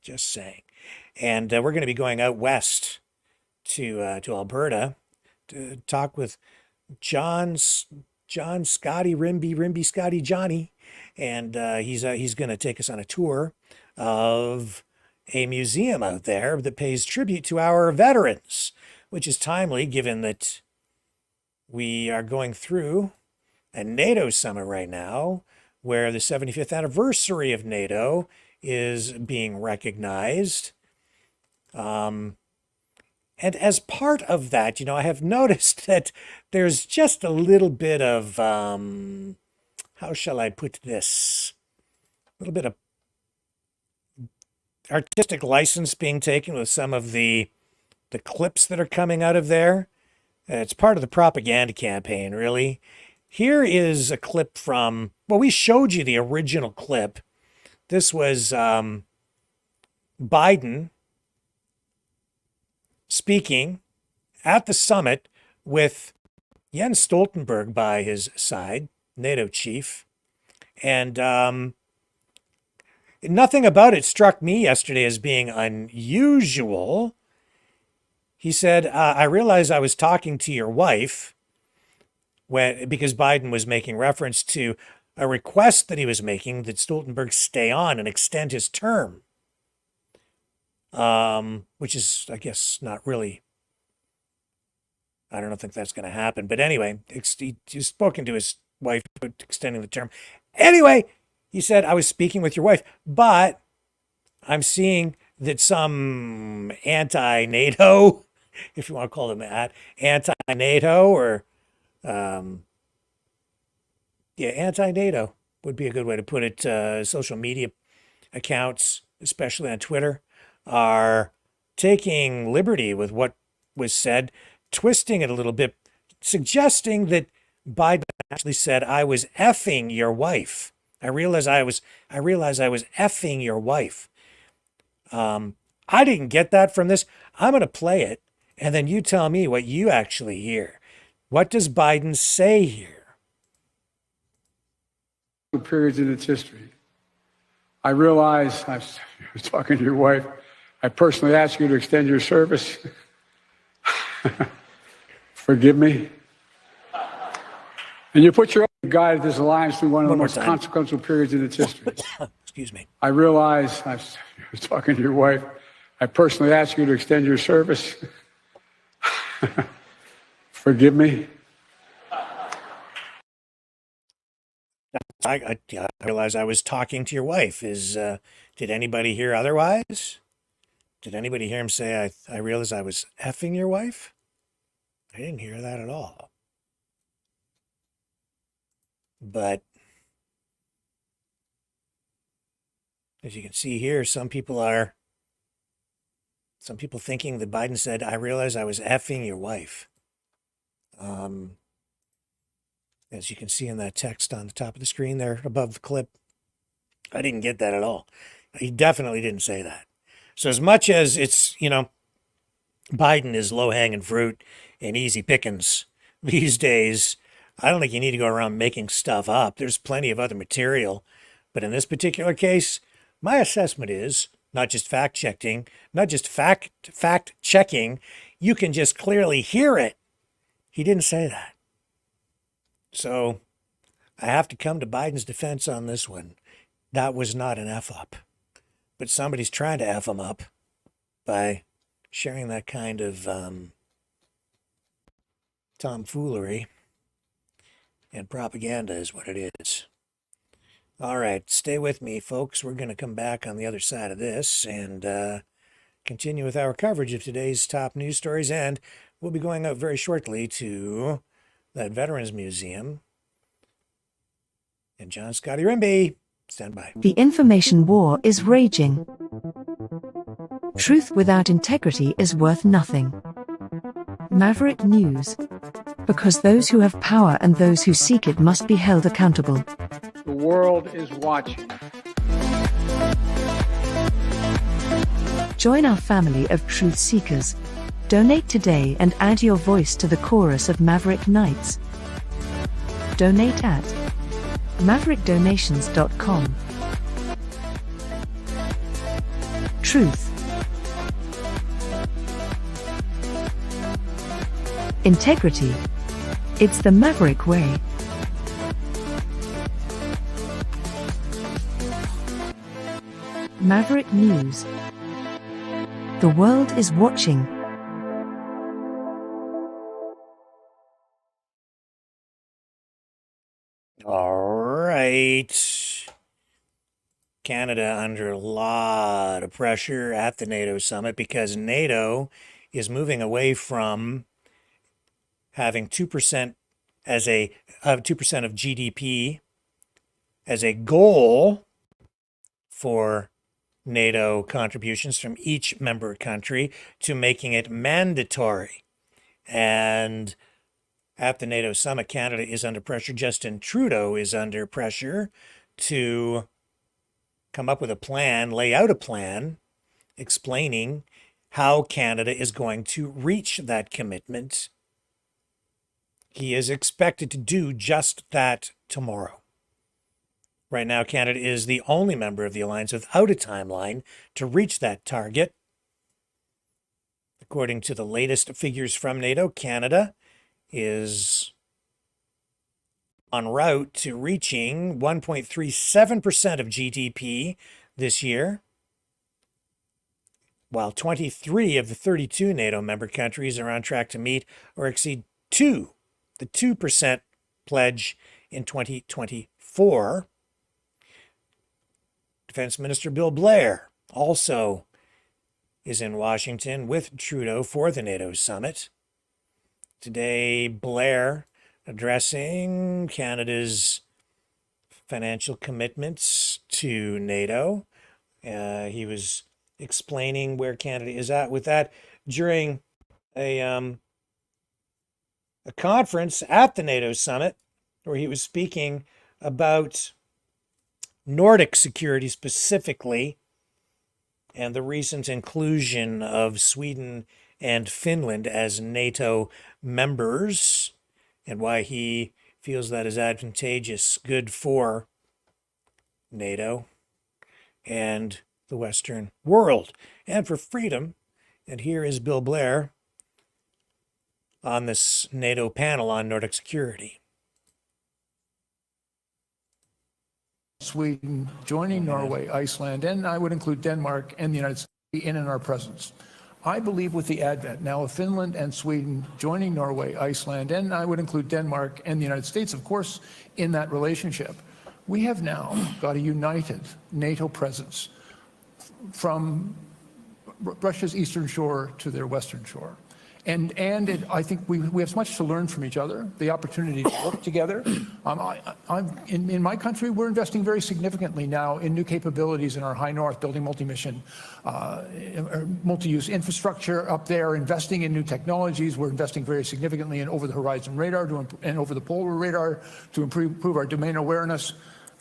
Just saying. And we're going to be going out west to Alberta to talk with John Scotty Rimby Scotty Johnny, and he's going to take us on a tour of a museum out there that pays tribute to our veterans, which is timely given that we are going through a NATO summit right now where the 75th anniversary of NATO is being recognized. And as part of that, I have noticed that there's just a little bit of, how shall I put this? A little bit of artistic license being taken with some of the clips that are coming out of there. It's part of the propaganda campaign, really. Here is a clip from, we showed you the original clip. This was Biden speaking at the summit with Jens Stoltenberg by his side, NATO chief. And nothing about it struck me yesterday as being unusual. He said, I realized I was talking to your wife because Biden was making reference to a request that he was making that Stoltenberg stay on and extend his term, which is, I guess, not really, I don't think that's going to happen. But anyway, he's spoken to his wife about extending the term. Anyway, he said, I was speaking with your wife, but I'm seeing that some anti-NATO, if you want to call them that, anti-NATO or, anti-NATO would be a good way to put it. Social media accounts, especially on Twitter, are taking liberty with what was said, twisting it a little bit, suggesting that Biden actually said, I was effing your wife. I realized I was effing your wife. I didn't get that from this. I'm going to play it, and then you tell me what you actually hear. What does Biden say here? Periods in its history. I realize, I was talking to your wife, I personally asked you to extend your service. Forgive me. And you put your own guide at this alliance through one of the most consequential periods in its history. Excuse me. I realize, I was talking to your wife, I personally asked you to extend your service. Forgive me. I realize I was talking to your wife. Did anybody hear otherwise? Did anybody hear him say, I realized I was effing your wife? I didn't hear that at all. But as you can see here, some people thinking that Biden said, I realized I was effing your wife. As you can see in that text on the top of the screen there above the clip, I didn't get that at all. He definitely didn't say that. So as much as it's, Biden is low-hanging fruit and easy pickings these days, I don't think you need to go around making stuff up. There's plenty of other material. But in this particular case, my assessment is not just fact-checking, you can just clearly hear it. He didn't say that. So I have to come to Biden's defense on this one. That was not an F-up. But somebody's trying to F him up by sharing that kind of tomfoolery. And propaganda is what it is. All right, stay with me, folks. We're going to come back on the other side of this and continue with our coverage of today's top news stories. And we'll be going out very shortly to that Veterans Museum. And John Scotty Rimby, stand by. The information war is raging. Truth without integrity is worth nothing. Maverick News. Because those who have power and those who seek it must be held accountable. The world is watching. Join our family of truth seekers. Donate today and add your voice to the chorus of Maverick Knights. Donate at maverickdonations.com. Truth. Integrity. It's the Maverick way. Maverick News. The world is watching. All right. Canada under a lot of pressure at the NATO summit because NATO is moving away from having 2% as 2% of GDP as a goal for NATO contributions from each member country to making it mandatory. And at the NATO summit, Canada is under pressure. Justin Trudeau is under pressure to come up with a plan, lay out a plan, explaining how Canada is going to reach that commitment. He is expected to do just that tomorrow. Right now, Canada is the only member of the alliance without a timeline to reach that target. According to the latest figures from NATO, Canada is en route to reaching 1.37% of GDP this year, while 23 of the 32 NATO member countries are on track to meet or exceed the 2% pledge in 2024. Defense Minister Bill Blair also is in Washington with Trudeau for the NATO summit. Today, Blair addressing Canada's financial commitments to NATO. He was explaining where Canada is at with that during a conference at the NATO summit where he was speaking about Nordic security specifically and the recent inclusion of Sweden and Finland as NATO members and why he feels that is advantageous, good for NATO and the Western world and for freedom. And here is Bill Blair on this NATO panel on Nordic security. Sweden joining Norway, Iceland, and I would include Denmark and the United States in our presence. I believe with the advent now of Finland and Sweden joining Norway, Iceland, and I would include Denmark and the United States, of course, in that relationship, we have now got a united NATO presence from Russia's eastern shore to their western shore. I think we have much to learn from each other, the opportunity to work together. In my country, we're investing very significantly now in new capabilities in our high north, building multi-mission, multi-use infrastructure up there, investing in new technologies. We're investing very significantly in over-the-horizon radar and over-the-polar radar to improve our domain awareness.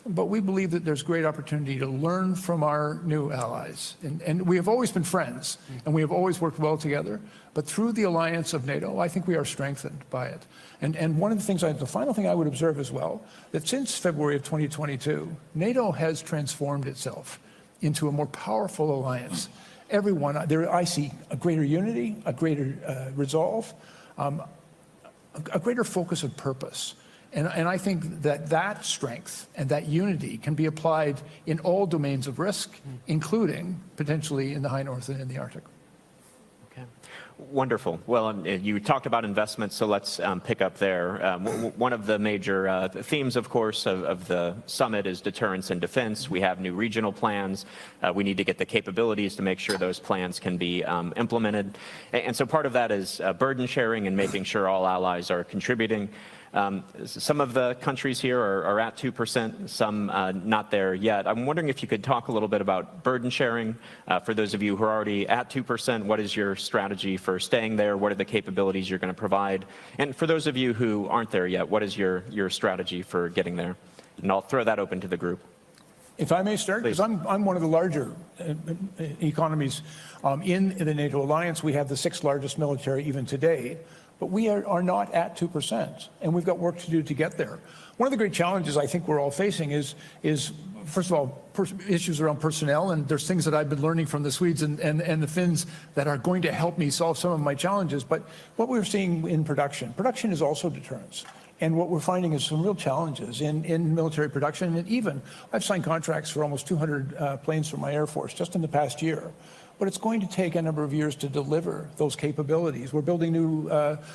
But we believe that there's great opportunity to learn from our new allies. And we have always been friends, and we have always worked well together. But through the alliance of NATO, I think we are strengthened by it. And one of the things, the final thing I would observe as well, that since February of 2022, NATO has transformed itself into a more powerful alliance. Everyone, there I see a greater unity, a greater resolve, a greater focus of purpose. And I think that strength and that unity can be applied in all domains of risk, including potentially in the high north and in the Arctic. Okay, wonderful. Well, you talked about investment, so let's pick up there. One of the major themes, of course, of the summit is deterrence and defense. We have new regional plans. We need to get the capabilities to make sure those plans can be implemented. And so part of that is burden sharing and making sure all allies are contributing. Some of the countries here are at 2%, some not there yet. I'm wondering if you could talk a little bit about burden sharing. For those of you who are already at 2%, what is your strategy for staying there? What are the capabilities you're going to provide? And for those of you who aren't there yet, what is your strategy for getting there? And I'll throw that open to the group. If I may start, because I'm one of the larger economies in the NATO alliance. We have the 6th largest military even today. But we are not at 2%, and we've got work to do to get there. One of the great challenges I think we're all facing is first of all, issues around personnel, and there's things that I've been learning from the Swedes and the Finns that are going to help me solve some of my challenges. But what we're seeing in production is also deterrence. And what we're finding is some real challenges in military production. And even, I've signed contracts for almost 200 planes for my Air Force just in the past year. But it's going to take a number of years to deliver those capabilities. We're building new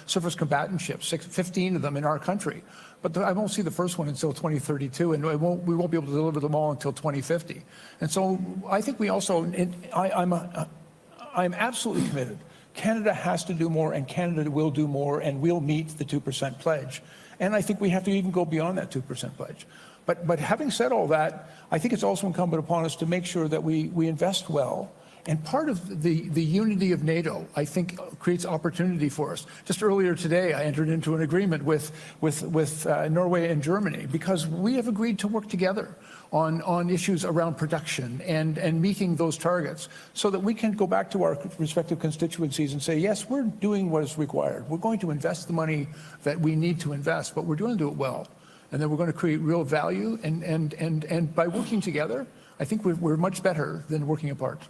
surface combatant ships, 15 of them in our country. But I won't see the first one until 2032, and we won't be able to deliver them all until 2050. And so I think we also, I'm absolutely committed. Canada has to do more, and Canada will do more, and we'll meet the 2% pledge. And I think we have to even go beyond that 2% pledge. But having said all that, I think it's also incumbent upon us to make sure that we invest well. And part of the unity of NATO, I think, creates opportunity for us. Just earlier today, I entered into an agreement with Norway and Germany because we have agreed to work together on issues around production and meeting those targets so that we can go back to our respective constituencies and say, yes, we're doing what is required. We're going to invest the money that we need to invest, but we're going to do it well. And then we're going to create real value. And by working together, I think we're much better than working apart.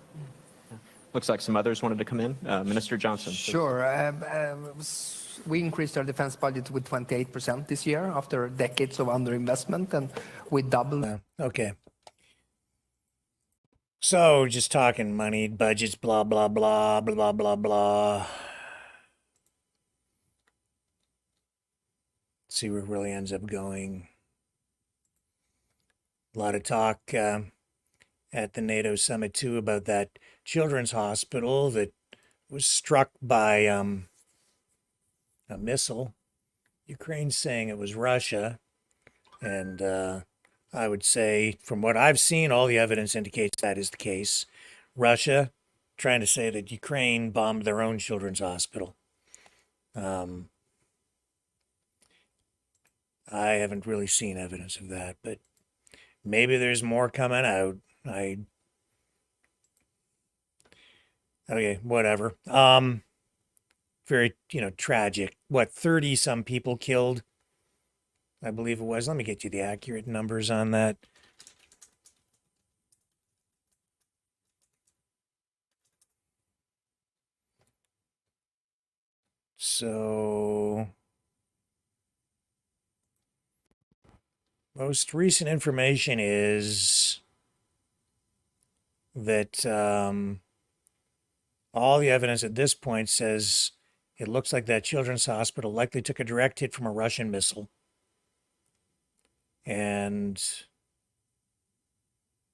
Looks like some others wanted to come in. Minister Johnson. Please. Sure. We increased our defense budget with 28% this year after decades of underinvestment, and we doubled. Okay. So just talking money, budgets, blah, blah, blah, blah, blah, blah. See where it really ends up going. A lot of talk at the NATO summit too about that children's hospital that was struck by a missile. Ukraine's saying it was Russia, and I would say from what I've seen, all the evidence indicates that is the case. Russia trying to say that Ukraine bombed their own children's hospital. I haven't really seen evidence of that, but maybe there's more coming out. Okay, whatever. Very, tragic. 30 some people killed, I believe it was. Let me get you the accurate numbers on that. So most recent information is that all the evidence at this point says it looks like that children's hospital likely took a direct hit from a Russian missile. And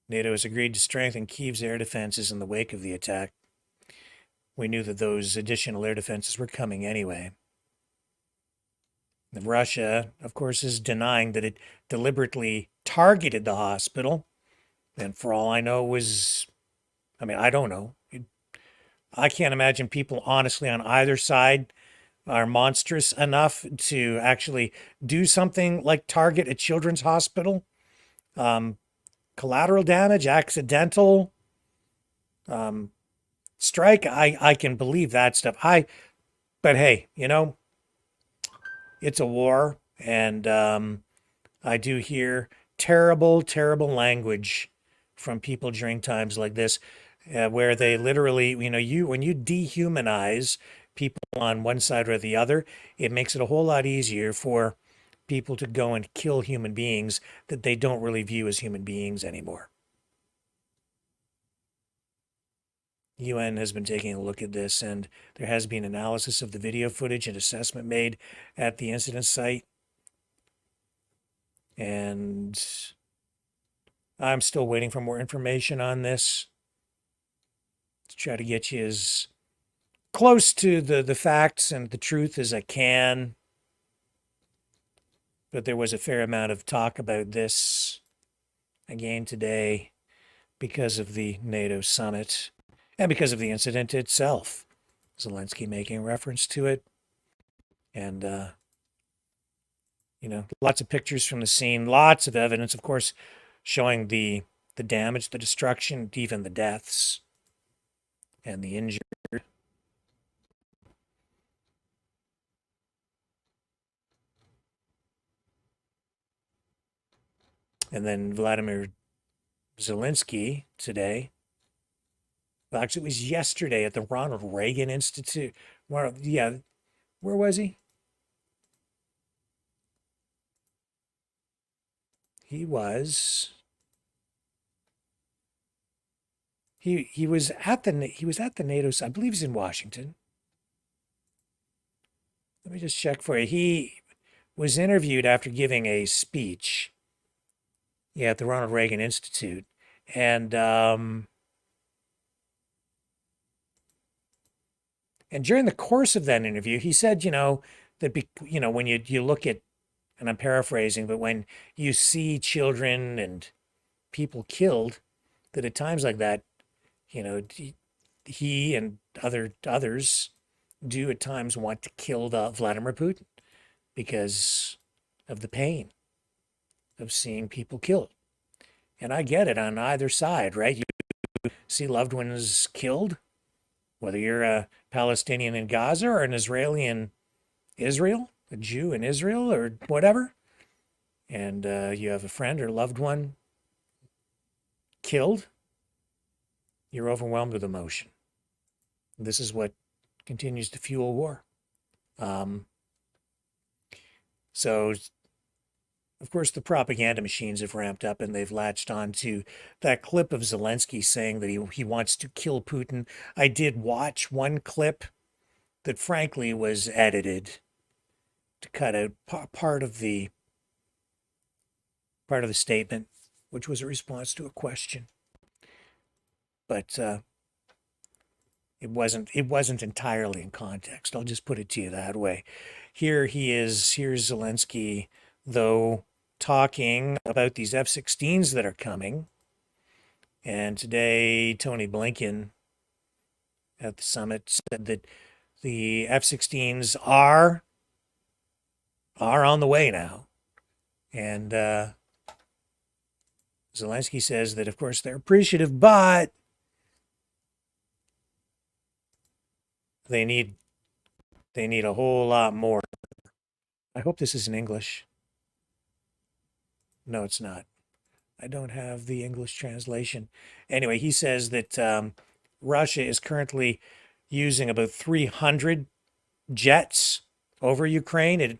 NATO has agreed to strengthen Kyiv's air defenses in the wake of the attack. we knew that those additional air defenses were coming anyway. And Russia, of course, is denying that it deliberately targeted the hospital. And for all I know I don't know. I can't imagine people honestly on either side are monstrous enough to actually do something like target a children's hospital. Collateral damage, accidental strike, I can believe that stuff. But hey, it's a war, and I do hear terrible, terrible language from people during times like this, where they literally, when you dehumanize people on one side or the other, it makes it a whole lot easier for people to go and kill human beings that they don't really view as human beings anymore. UN has been taking a look at this, and there has been analysis of the video footage and assessment made at the incident site. And I'm still waiting for more information on this to try to get you as close to the facts and the truth as I can. But there was a fair amount of talk about this again today because of the NATO summit and because of the incident itself. Zelenskyy making reference to it. And, lots of pictures from the scene, lots of evidence, of course, showing the damage, the destruction, even the deaths and the injured. And then Vladimir Zelenskyy today, well, actually it was yesterday at the Ronald Reagan Institute. Where was he? He was at the NATO. I believe he's in Washington. Let me just check for you. He was interviewed after giving a speech. At the Ronald Reagan Institute, and during the course of that interview, he said, that when you look at, and I'm paraphrasing, but when you see children and people killed, that at times like that, he and others do at times want to kill Vladimir Putin because of the pain of seeing people killed. And I get it on either side, right? You see loved ones killed, whether you're a Palestinian in Gaza or an Israeli in Israel, a Jew in Israel or whatever, and you have a friend or loved one killed, you're overwhelmed with emotion. This is what continues to fuel war. So, of course, the propaganda machines have ramped up and they've latched on to that clip of Zelenskyy saying that he wants to kill Putin. I did watch one clip that frankly was edited to cut out part of the statement, which was a response to a question. But it wasn't entirely in context. I'll just put it to you that way. Here's Zelenskyy, though, talking about these F-16s that are coming. And today, Tony Blinken at the summit said that the F-16s are on the way now. And Zelenskyy says that, of course, they're appreciative, but they need a whole lot more. I hope this is in English. No, it's not. I don't have the English translation. Anyway, he says that Russia is currently using about 300 jets over Ukraine,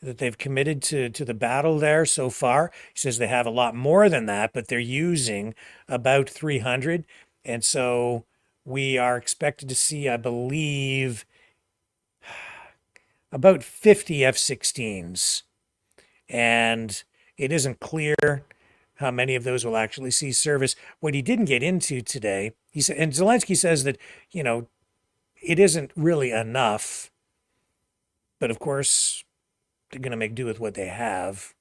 that they've committed to the battle there so far. He says they have a lot more than that, but they're using about 300. And so we are expected to see, I believe, about 50 F-16s. And it isn't clear how many of those will actually see service. What he didn't get into today, he said, and Zelenskyy says that, it isn't really enough. But of course, they're going to make do with what they have.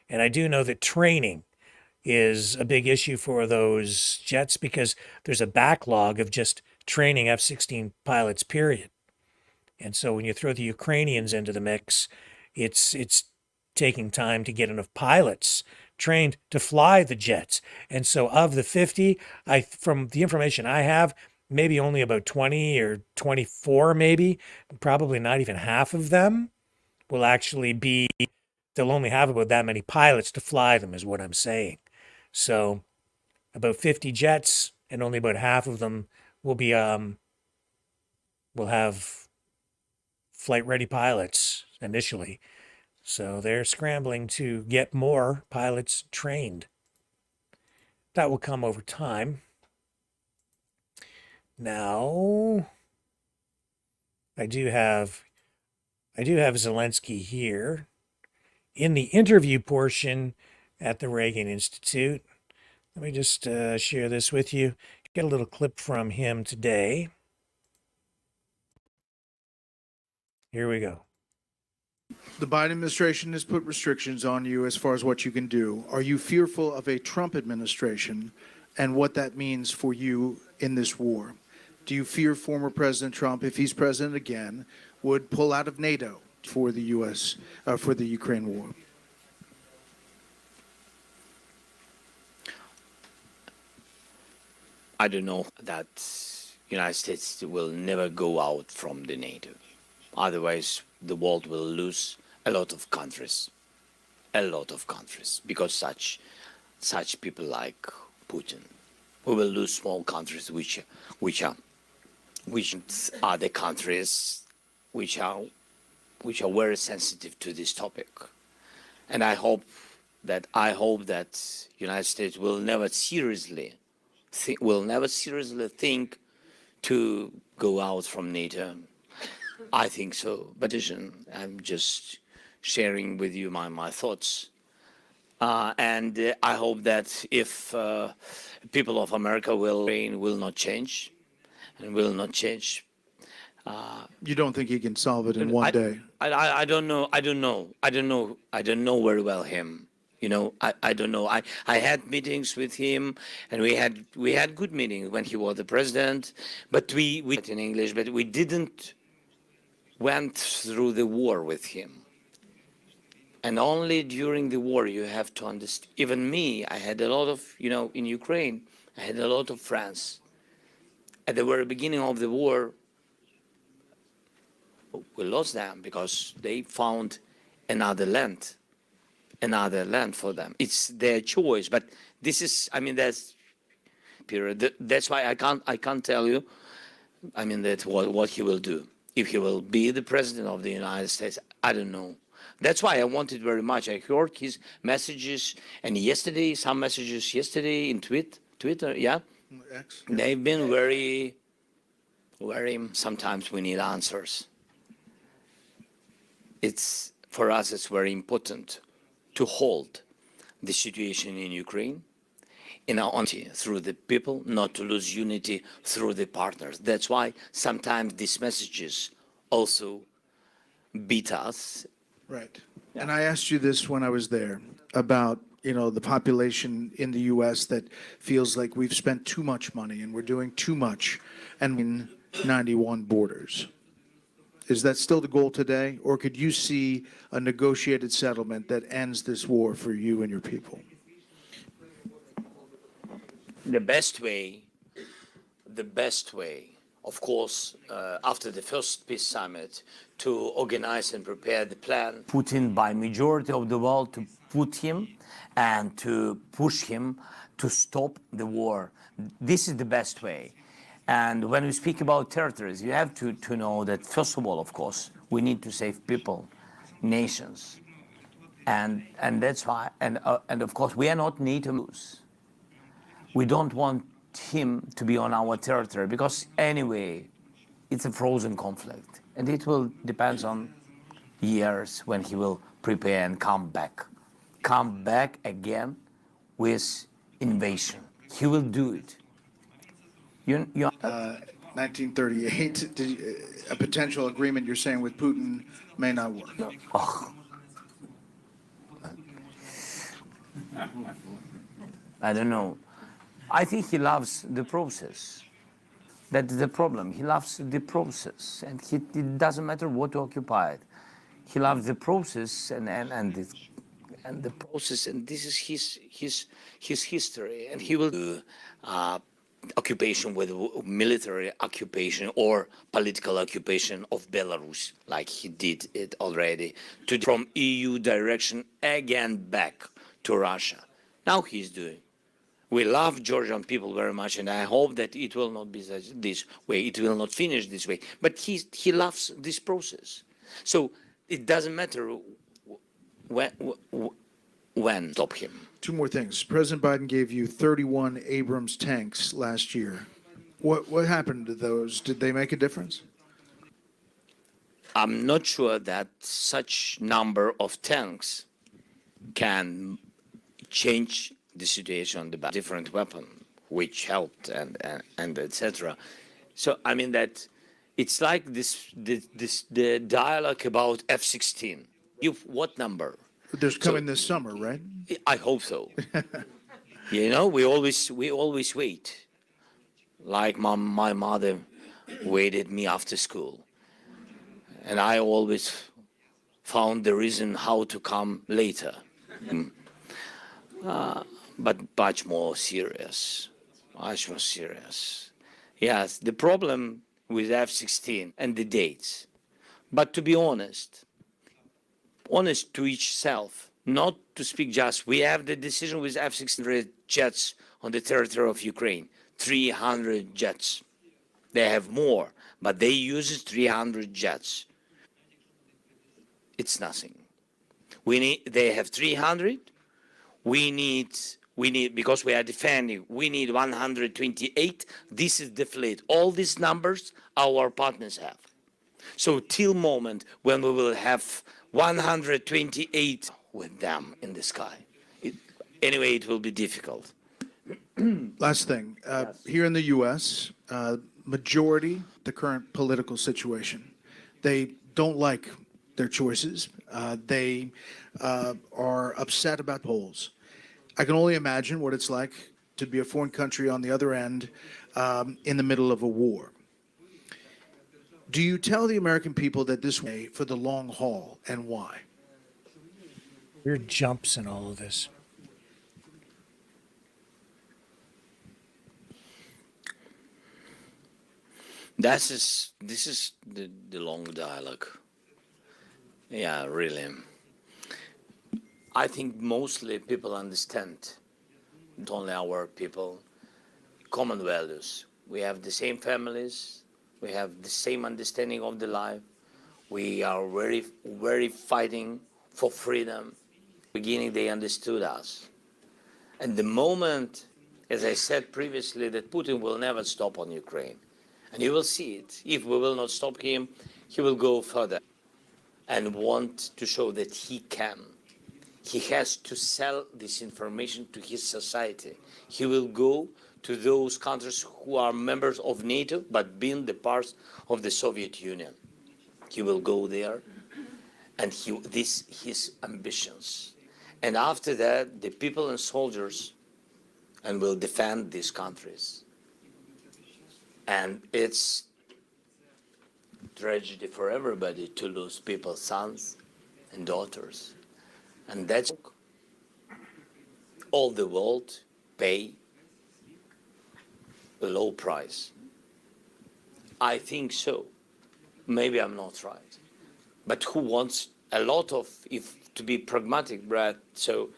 And I do know that training is a big issue for those jets because there's a backlog of just training F-16 pilots, period. And so when you throw the Ukrainians into the mix, it's taking time to get enough pilots trained to fly the jets. And so of the 50, from the information I have, maybe only about 20 or 24 maybe, probably not even half of them will actually be, they'll only have about that many pilots to fly them is what I'm saying. So about 50 jets and only about half of them will be, will have flight ready pilots initially. So they're scrambling to get more pilots trained. That will come over time. Now, I do have Zelenskyy here in the interview portion at the Reagan Institute. Let me just share this with you. Get a little clip from him today. Here we go. The Biden administration has put restrictions on you as far as what you can do. Are you fearful of a Trump administration and what that means for you in this war? Do you fear former President Trump, if he's president again, would pull out of NATO for the U.S., for the Ukraine war? I don't know that United States will never go out from the NATO. Otherwise, the world will lose a lot of countries, because such people like Putin. We will lose small countries which are the countries which are very sensitive to this topic. And I hope that United States will never seriously think to go out from NATO. I think so, but I'm just sharing with you my thoughts. And I hope that if people of America will not change, and will not change. You don't think he can solve it in one day? I don't know. I don't know very well him. I don't know. I had meetings with him, and we had good meetings when he was the president. But we in English, but we didn't went through the war with him. And only during the war you have to understand. Even me, I had a lot of, in Ukraine, I had a lot of friends. At the very beginning of the war, we lost them because they found another land for them. It's their choice, but this is, that's period. That's why I can't tell you, that what he will do. If he will be the president of the United States, I don't know. That's why I wanted very much. I heard his messages, and some messages yesterday in Twitter, yeah. X. They've been very, sometimes we need answers. For us, it's very important to hold the situation in Ukraine in our unity through the people, not to lose unity through the partners. That's why sometimes these messages also beat us. Right. Yeah. And I asked you this when I was there about, the population in the U.S. that feels like we've spent too much money and we're doing too much, and in 91 borders. Is that still the goal today, or could you see a negotiated settlement that ends this war for you and your people? The best way, of course, after the first peace summit, to organize and prepare the plan, put in by majority of the world, to put him and to push him to stop the war. This is the best way. And when we speak about territories, you have to know that, first of all, of course, we need to save people, nations. And that's why, and of course, we are not need to lose. We don't want him to be on our territory because anyway, it's a frozen conflict. And it will depend on years when he will prepare and come back again with invasion. He will do it. 1938, a potential agreement you're saying with Putin may not work. Oh. I don't know. I think he loves the process. That's the problem. He loves the process, and it doesn't matter what to occupy it. He loves the process and the process, and this is his history, and he will do occupation, whether military occupation or political occupation of Belarus, like he did it already, from EU direction again back to Russia. Now he's doing. We love Georgian people very much, and I hope that it will not be this way. It will not finish this way. But he loves this process. So it doesn't matter when stop him. Two more things. President Biden gave you 31 Abrams tanks last year. What happened to those? Did they make a difference? I'm not sure that such number of tanks can change the situation, the different weapon, which helped and etc. So I mean that it's like the dialogue about F-16. What number? There's coming this summer, right? I hope so. You know, we always wait. Like my mother waited me after school, and I always found the reason how to come later. But much more serious, much more serious. Yes, the problem with F-16 and the dates. But to be honest to each self, not to speak just, we have the decision with F-16 jets on the territory of Ukraine, 300 jets. They have more, but they use 300 jets. It's nothing. They have 300. We need, because we are defending, we need 128. This is the fleet. All these numbers our partners have. So till moment when we will have 128 with them in the sky. Anyway, it will be difficult. Last thing, here in the U.S., majority, the current political situation, they don't like their choices. They are upset about polls. I can only imagine what it's like to be a foreign country on the other end in the middle of a war. Do you tell the American people that this way for the long haul, and why? Weird jumps in all of this. This is the long dialogue. Yeah, really. I think mostly people understand, not only our people, common values. We have the same families. We have the same understanding of the life. We are very, very fighting for freedom. Beginning, they understood us. And the moment, as I said previously, that Putin will never stop on Ukraine. And you will see it. If we will not stop him, he will go further and want to show that he can. He has to sell this information to his society. He will go to those countries who are members of NATO, but being the parts of the Soviet Union. He will go there, and his ambitions. And after that, the people and soldiers, and will defend these countries. And it's tragedy for everybody to lose people's sons and daughters. And that's all the world pay a low price. I think so. Maybe I'm not right. But who wants a lot of, if to be pragmatic, Brad, so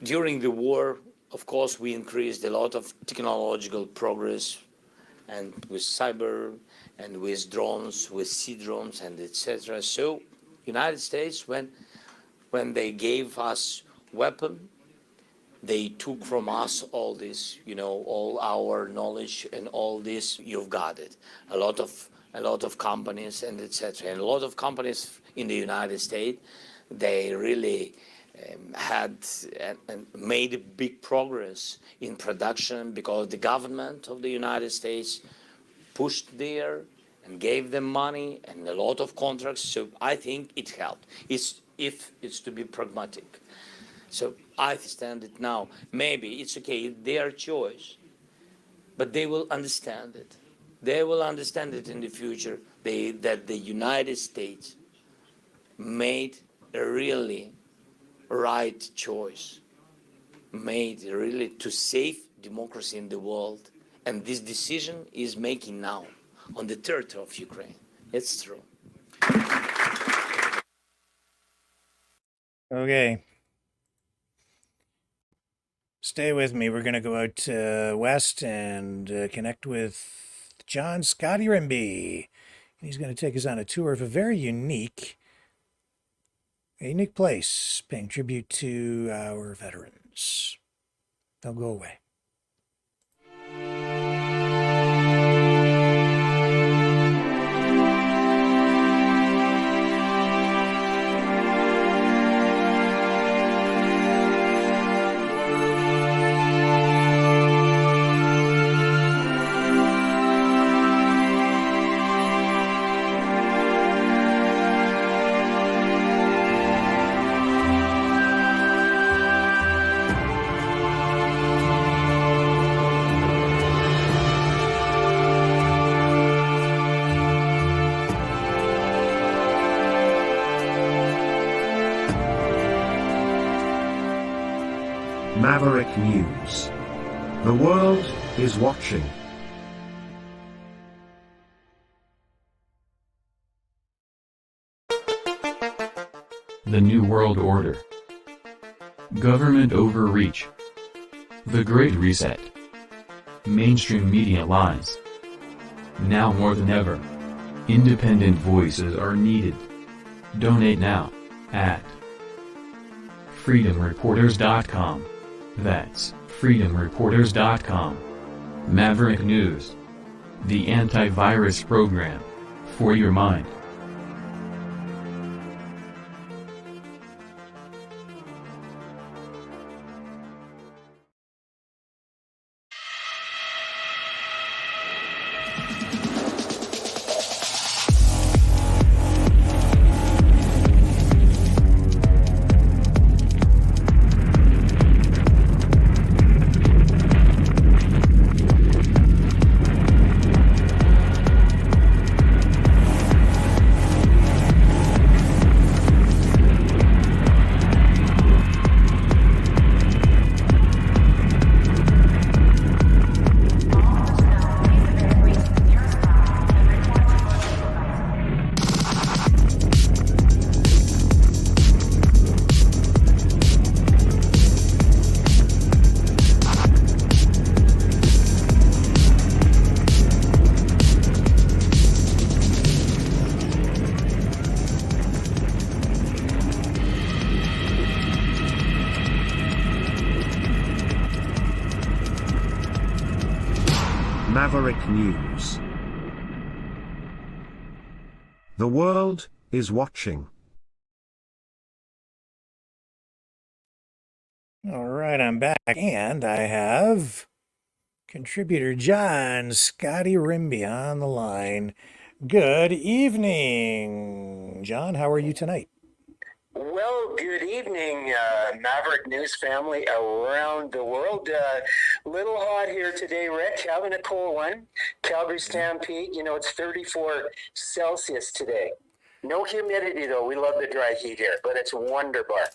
during the war, of course, we increased a lot of technological progress, and with cyber, and with drones, with sea drones, and etc. So United States, when they gave us weapon, they took from us all this, you know, all our knowledge and all this. You've got it. A lot of companies and etc. And a lot of companies in the United States, they really had and made big progress in production because the government of the United States pushed there and gave them money and a lot of contracts. So I think it helped. If it's to be pragmatic. So I understand it now. Maybe it's okay, their choice, but they will understand it. They will understand it in the future, that the United States made a really right choice, made really to save democracy in the world. And this decision is making now on the territory of Ukraine. It's true. Okay. Stay with me. We're going to go out west and connect with John Scotty Rimby. He's going to take us on a tour of a very unique place, paying tribute to our veterans. Don't go away. Maverick News. The world is watching. The New World Order. Government overreach. The Great Reset. Mainstream media lies. Now more than ever, independent voices are needed. Donate now, at freedomreporters.com. That's freedomreporters.com. Maverick News. The antivirus program. For your mind. Maverick News. The world is watching. All right, I'm back, and I have contributor John Scotty Rimby on the line. Good evening, John. How are you tonight? Well, good evening, Maverick News family around the world. Little hot here today, Rick. Having a cold one. Calgary Stampede, it's 34 Celsius today. No humidity, though. We love the dry heat here, but it's wonderbar.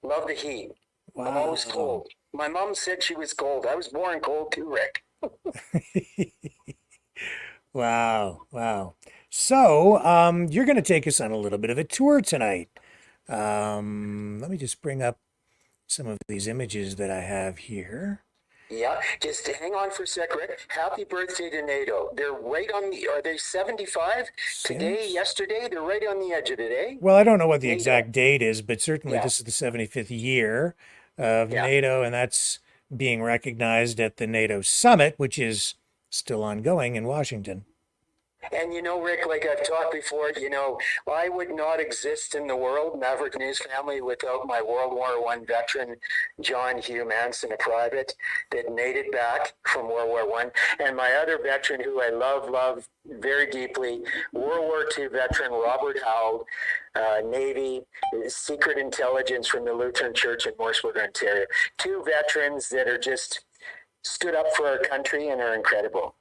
Love the heat. Wow. I'm always cold. My mom said she was cold. I was born cold too, Rick. Wow. So, you're going to take us on a little bit of a tour tonight. Let me just bring up some of these images that I have here. Yeah, just hang on for a sec, Rick. Happy birthday to NATO. They're right on are they 75? Today, yesterday, they're right on the edge of it, eh? Well, I don't know what the exact date is, but certainly this is the 75th year of NATO, and that's being recognized at the NATO summit, which is still ongoing in Washington. And Rick, like I've talked before, I would not exist in the world, Maverick News family, without my World War I veteran, John Hugh Manson, a private that made it back from World War I, and my other veteran who I love very deeply, World War II veteran Robert Howell, Navy, secret intelligence from the Lutheran Church in Morrisburg, Ontario. Two veterans that are just stood up for our country and are incredible.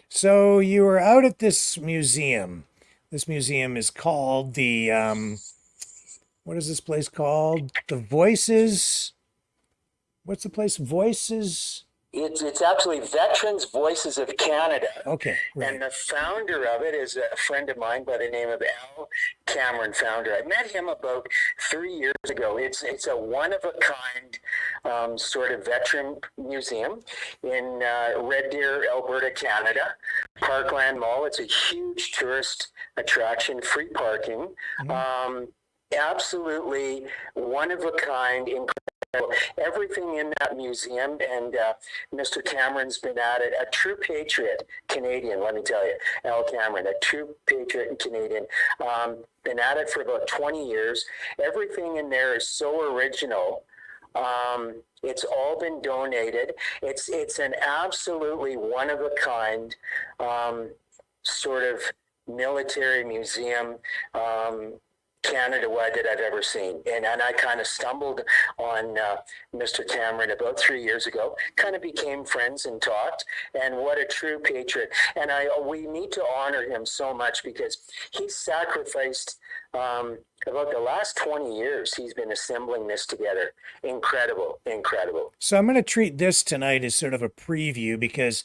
So you were out at this museum. This museum is called the, what is this place called? The Voices. What's the place? Voices? It's actually Veterans Voices of Canada. Okay, right. And the founder of it is a friend of mine by the name of Al Cameron, founder. I met him about 3 years ago. It's a one-of-a-kind sort of veteran museum in Red Deer, Alberta, Canada. Parkland Mall. It's a huge tourist attraction, free parking. Absolutely one-of-a-kind, incredible. Everything in that museum, and Mr. Cameron's been at it, a true patriot Canadian, let me tell you, Al Cameron, a true patriot and Canadian, been at it for about 20 years. Everything in there is so original. It's all been donated. It's an absolutely one-of-a-kind sort of military museum, Canada-wide, that I've ever seen. And I kind of stumbled on Mr. Cameron about 3 years ago, kind of became friends and talked, and what a true patriot. And we need to honor him so much because he sacrificed about the last 20 years, he's been assembling this together. Incredible, incredible. So I'm going to treat this tonight as sort of a preview because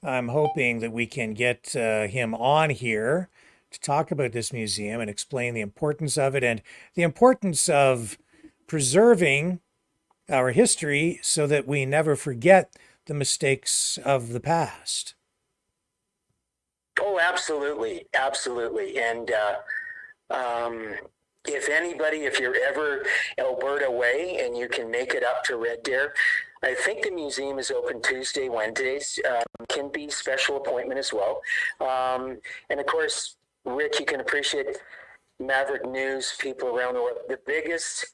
I'm hoping that we can get him on here to talk about this museum and explain the importance of it and the importance of preserving our history so that we never forget the mistakes of the past. Oh, absolutely. Absolutely. And if you're ever Alberta way and you can make it up to Red Deer, I think the museum is open Tuesday, Wednesdays, can be special appointment as well. And of course, Rick, you can appreciate Maverick News, people around the world. The biggest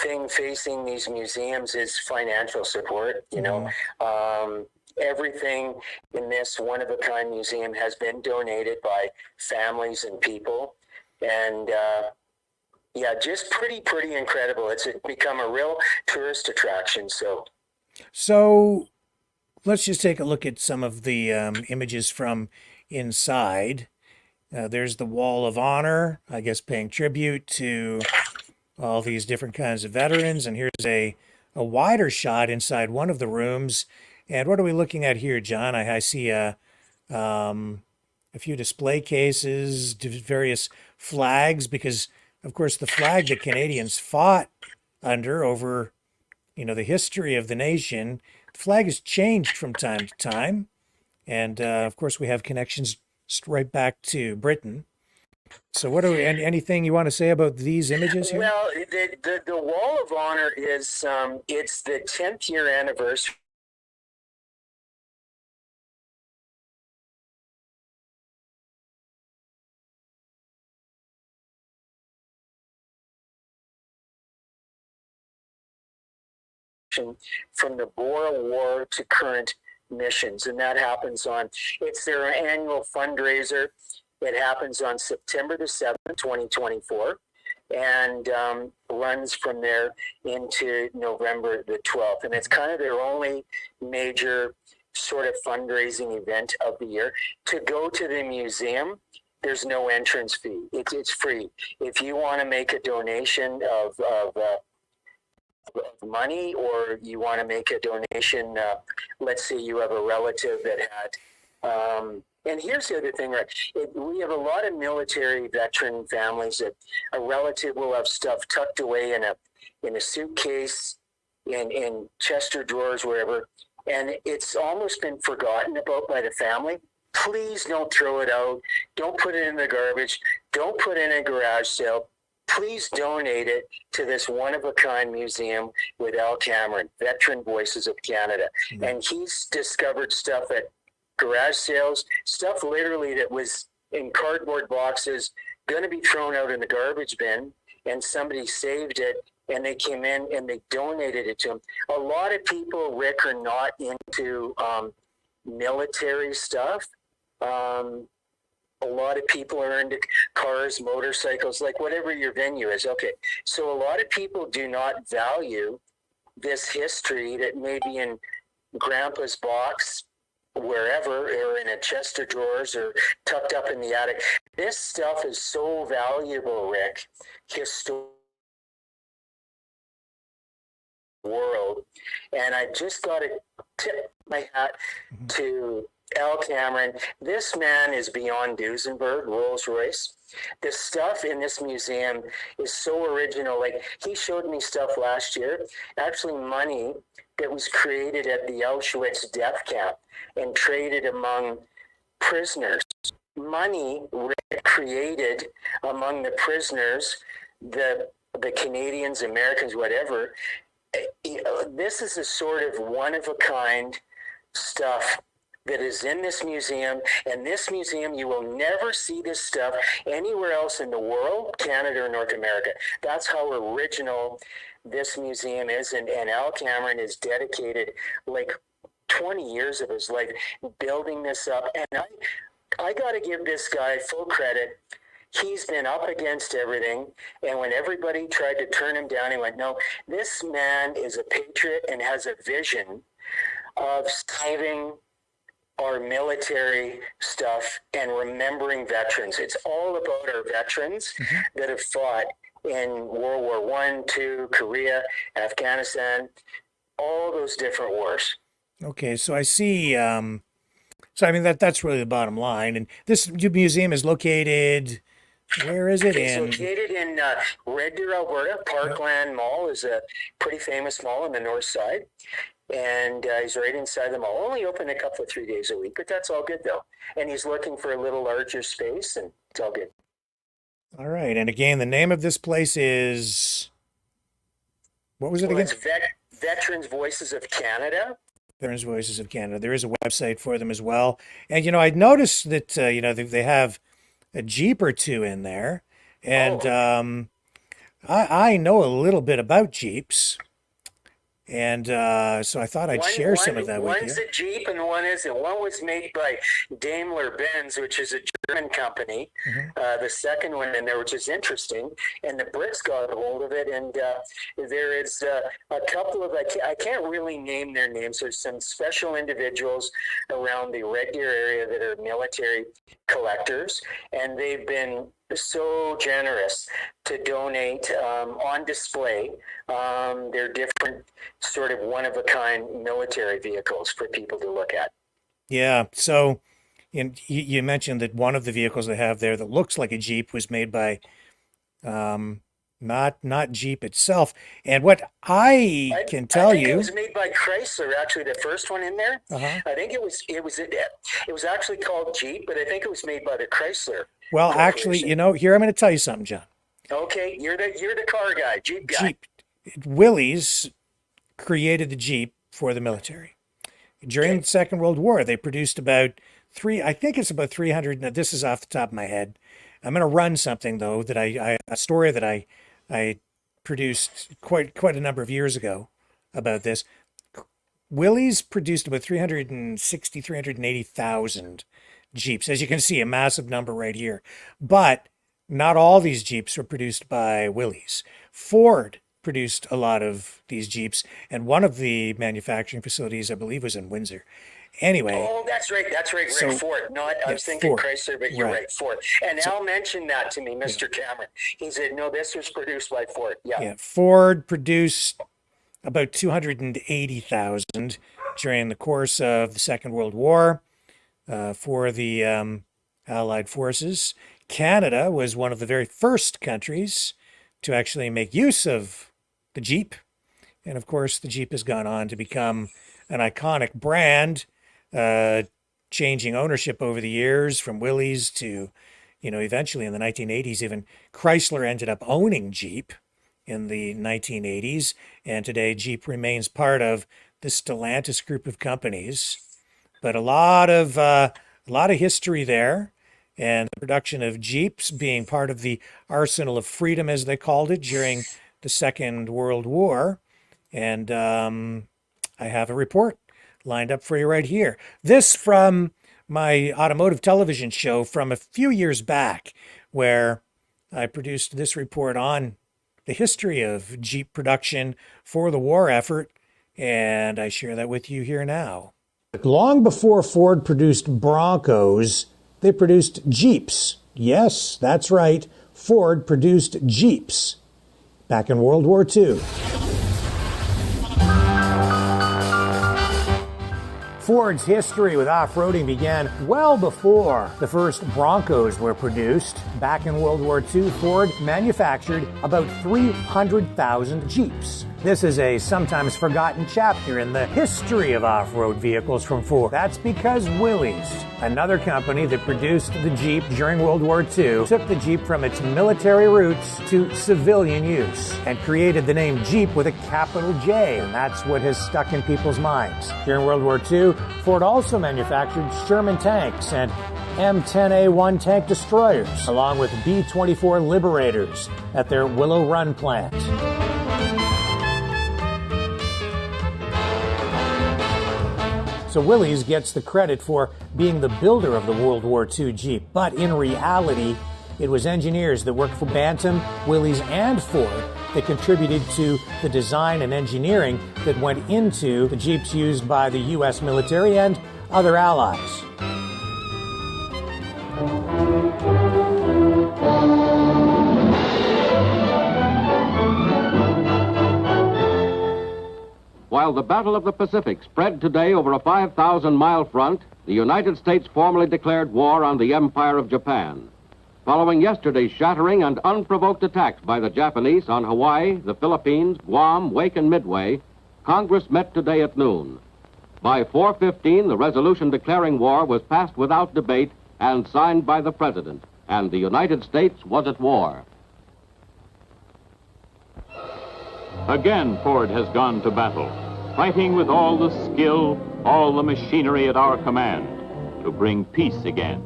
thing facing these museums is financial support. Everything in this one-of-a-kind museum has been donated by families and people. And just pretty incredible. It's become a real tourist attraction. So let's just take a look at some of the images from inside. There's the Wall of Honor, I guess paying tribute to all these different kinds of veterans. And here's a wider shot inside one of the rooms. And what are we looking at here, John? I see a few display cases, various flags, because, of course, the flag that Canadians fought under over, the history of the nation, the flag has changed from time to time. And, of course, we have connections right back to Britain. So anything you want to say about these images here? Well, the Wall of Honor is, it's the 10th year anniversary from the Boer War to current missions, and that happens it's their annual fundraiser. It happens on September the 7th, 2024, and runs from there into November the 12th. And it's kind of their only major sort of fundraising event of the year. To go to the museum, there's no entrance fee. It's free. If you want to make a donation of money, or you want to make a donation, let's say you have a relative that had, and here's the other thing, right? We have a lot of military veteran families that a relative will have stuff tucked away in a suitcase, in chest or drawers, wherever, and it's almost been forgotten about by the family. Please don't throw it out. Don't put it in the garbage. Don't put it in a garage sale. Please donate it to this one-of-a-kind museum with Al Cameron, Veteran Voices of Canada. Mm-hmm. And he's discovered stuff at garage sales, stuff literally that was in cardboard boxes, going to be thrown out in the garbage bin, and somebody saved it and they came in and they donated it to them. A lot of people, Rick, are not into military stuff. A lot of people are into cars, motorcycles, like whatever your venue is. Okay, so a lot of people do not value this history that may be in grandpa's box, wherever, or in a chest of drawers, or tucked up in the attic. This stuff is so valuable, Rick, world. And I just got to tip my hat to Al Cameron. This man is beyond Duesenberg, Rolls Royce. The stuff in this museum is so original. Like, he showed me stuff last year, actually money that was created at the Auschwitz death camp and traded among prisoners. Money created among the prisoners, the Canadians, Americans, whatever. This is a sort of one-of-a-kind stuff that is in this museum. And this museum, you will never see this stuff anywhere else in the world, Canada or North America. That's how original this museum is. And Al Cameron is dedicated like 20 years of his life building this up. And I got to give this guy full credit. He's been up against everything. And when everybody tried to turn him down, he went, no, this man is a patriot and has a vision of saving our military stuff and remembering veterans. It's all about our veterans that have fought in World War I, II, Korea, Afghanistan, all those different wars. Okay, so I see. So I mean that's really the bottom line. And this museum is located. Where is it? It's located in Red Deer, Alberta. Parkland Mall is a pretty famous mall on the north side. And he's right inside the mall. Only open a couple of 3 days a week, but that's all good though. And he's looking for a little larger space, and it's all good. All right. And again, the name of this place is, what was it again? It's Veterans Voices of Canada. Veterans Voices of Canada. There is a website for them as well. And, you know, I noticed that, you know, they have a Jeep or two in there. And I know a little bit about Jeeps. And so I thought I'd share some of that with you. One's a Jeep and one isn't. One was made by Daimler-Benz, which is a German company. The second one in there, which is interesting. And the Brits got a hold of it. And there is a couple of, I can't really name their names. There's some special individuals around the Red Deer area that are military collectors. And they've been so generous to donate on display their different sort of one-of-a-kind military vehicles for people to look at. Yeah, so you mentioned that one of the vehicles they have there that looks like a Jeep was made by not Jeep itself. And what I can tell you, it was made by Chrysler. Actually, the first one in there. I think it was actually called Jeep, but I think it was made by the Chrysler. Well, actually, you know, here I'm going to tell you something, John. Okay, you're the car guy, Jeep guy. Willys created the Jeep for the military. During the Second World War, they produced about 300. Now, this is off the top of my head. I'm going to run something though that a story that I produced quite a number of years ago about this. Willys produced about 380,000 Jeeps. As you can see, a massive number right here. But not all these Jeeps were produced by Willys. Ford produced a lot of these Jeeps, and one of the manufacturing facilities, I believe, was in Windsor. Anyway. Oh, that's right, So, Ford. No, I was thinking Ford. Chrysler, but you're right, Ford. And Al mentioned that to me, Mr. Cameron. He said, no, this was produced by Ford. Yeah, Ford produced about 280,000 during the course of the Second World War for the Allied forces. Canada was one of the very first countries to actually make use of the Jeep. And of course, the Jeep has gone on to become an iconic brand, changing ownership over the years from Willys to, you know, eventually in the 1980s, even Chrysler ended up owning Jeep in the 1980s. And today Jeep remains part of the Stellantis group of companies. But a lot of history there. and the production of Jeeps being part of the arsenal of freedom, as they called it, during the Second World War. And I have a report lined up for you right here. This from my automotive television show from a few years back, where I produced this report on the history of Jeep production for the war effort, and I share that with you here now. Long before Ford produced Broncos, they produced Jeeps. Yes, that's right. Ford produced Jeeps back in World War II. Ford's history with off-roading began well before the first Broncos were produced. Back in World War II, Ford manufactured about 300,000 Jeeps. This is a sometimes forgotten chapter in the history of off-road vehicles from Ford. That's because Willys, another company that produced the Jeep during World War II, took the Jeep from its military roots to civilian use and created the name Jeep with a capital J, and that's what has stuck in people's minds. During World War II, Ford also manufactured Sherman tanks and M10A1 tank destroyers, along with B-24 Liberators at their Willow Run plant. So Willys gets the credit for being the builder of the World War II Jeep, but in reality, it was engineers that worked for Bantam, Willys, and Ford that contributed to the design and engineering that went into the Jeeps used by the U.S. military and other allies. While the Battle of the Pacific spread today over a 5,000-mile front, the United States formally declared war on the Empire of Japan. Following yesterday's shattering and unprovoked attacks by the Japanese on Hawaii, the Philippines, Guam, Wake, and Midway, Congress met today at noon. By 4:15, the resolution declaring war was passed without debate and signed by the President, and the United States was at war. Again, Ford has gone to battle, fighting with all the skill, all the machinery at our command to bring peace again.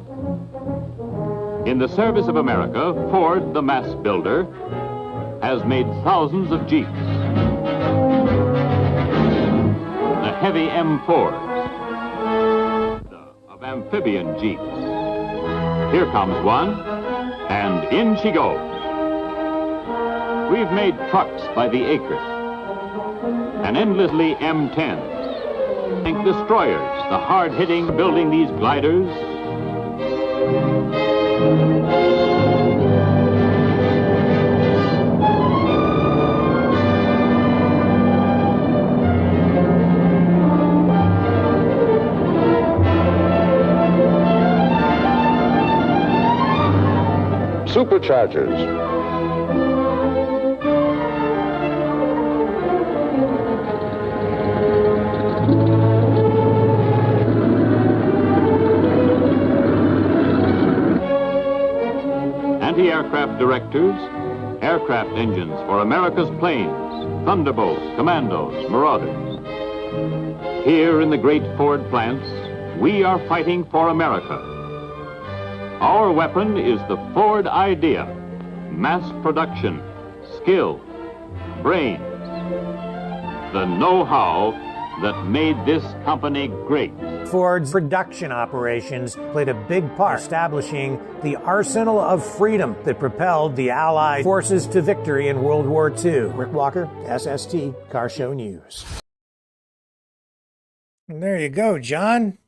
In the service of America, Ford, the mass builder, has made thousands of Jeeps. The heavy M4s, of amphibian Jeeps. Here comes one, and in she goes. We've made trucks by the acre, and endlessly M10s, tank destroyers, the hard-hitting building these gliders. Superchargers. Anti-aircraft directors, aircraft engines for America's planes, Thunderbolts, Commandos, Marauders. Here in the great Ford plants, we are fighting for America. Our weapon is the Ford idea, mass production, skill, brains, the know-how that made this company great. Ford's production operations played a big part establishing the arsenal of freedom that propelled the Allied forces to victory in World War II. Rick Walker, SST, Car Show News. And there you go, John.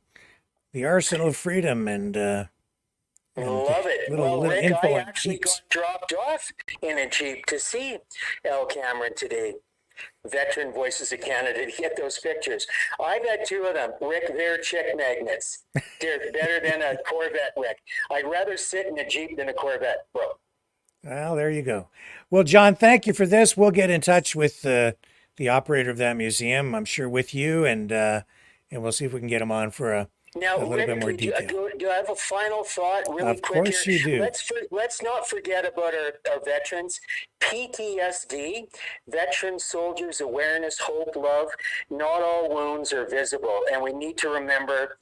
The arsenal of freedom and love it. Well, Rick, I actually got dropped off in a Jeep to see El Cameron today. Veteran Voices of Canada to get those pictures. I've had two of them. Rick, they're chick magnets. They're better than a Corvette, Rick. I'd rather sit in a Jeep than a Corvette, bro. Well, there you go. Well, John, thank you for this. We'll get in touch with the operator of that museum, I'm sure, with you, and we'll see if we can get him on for a little Rick, bit more detail. Do I have a final thought really Of quick course here? you do. Let's not forget about our veterans. PTSD, Veteran Soldiers Awareness, Hope, Love. Not all wounds are visible. And we need to remember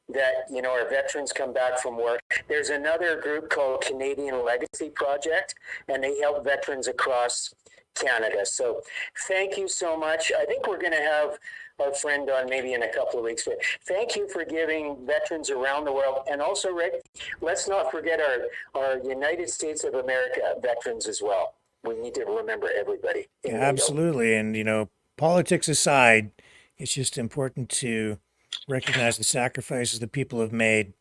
that, you know, our veterans come back from work. There's another group called Canadian Legacy Project, and they help veterans across Canada. So thank you so much. I think we're going to have our friend on maybe in a couple of weeks, but thank you for giving veterans around the world. And also, Rick, let's not forget our United States of America veterans as well. We need to remember everybody. Absolutely. And, you know, politics aside, it's just important to recognize the sacrifices the people have made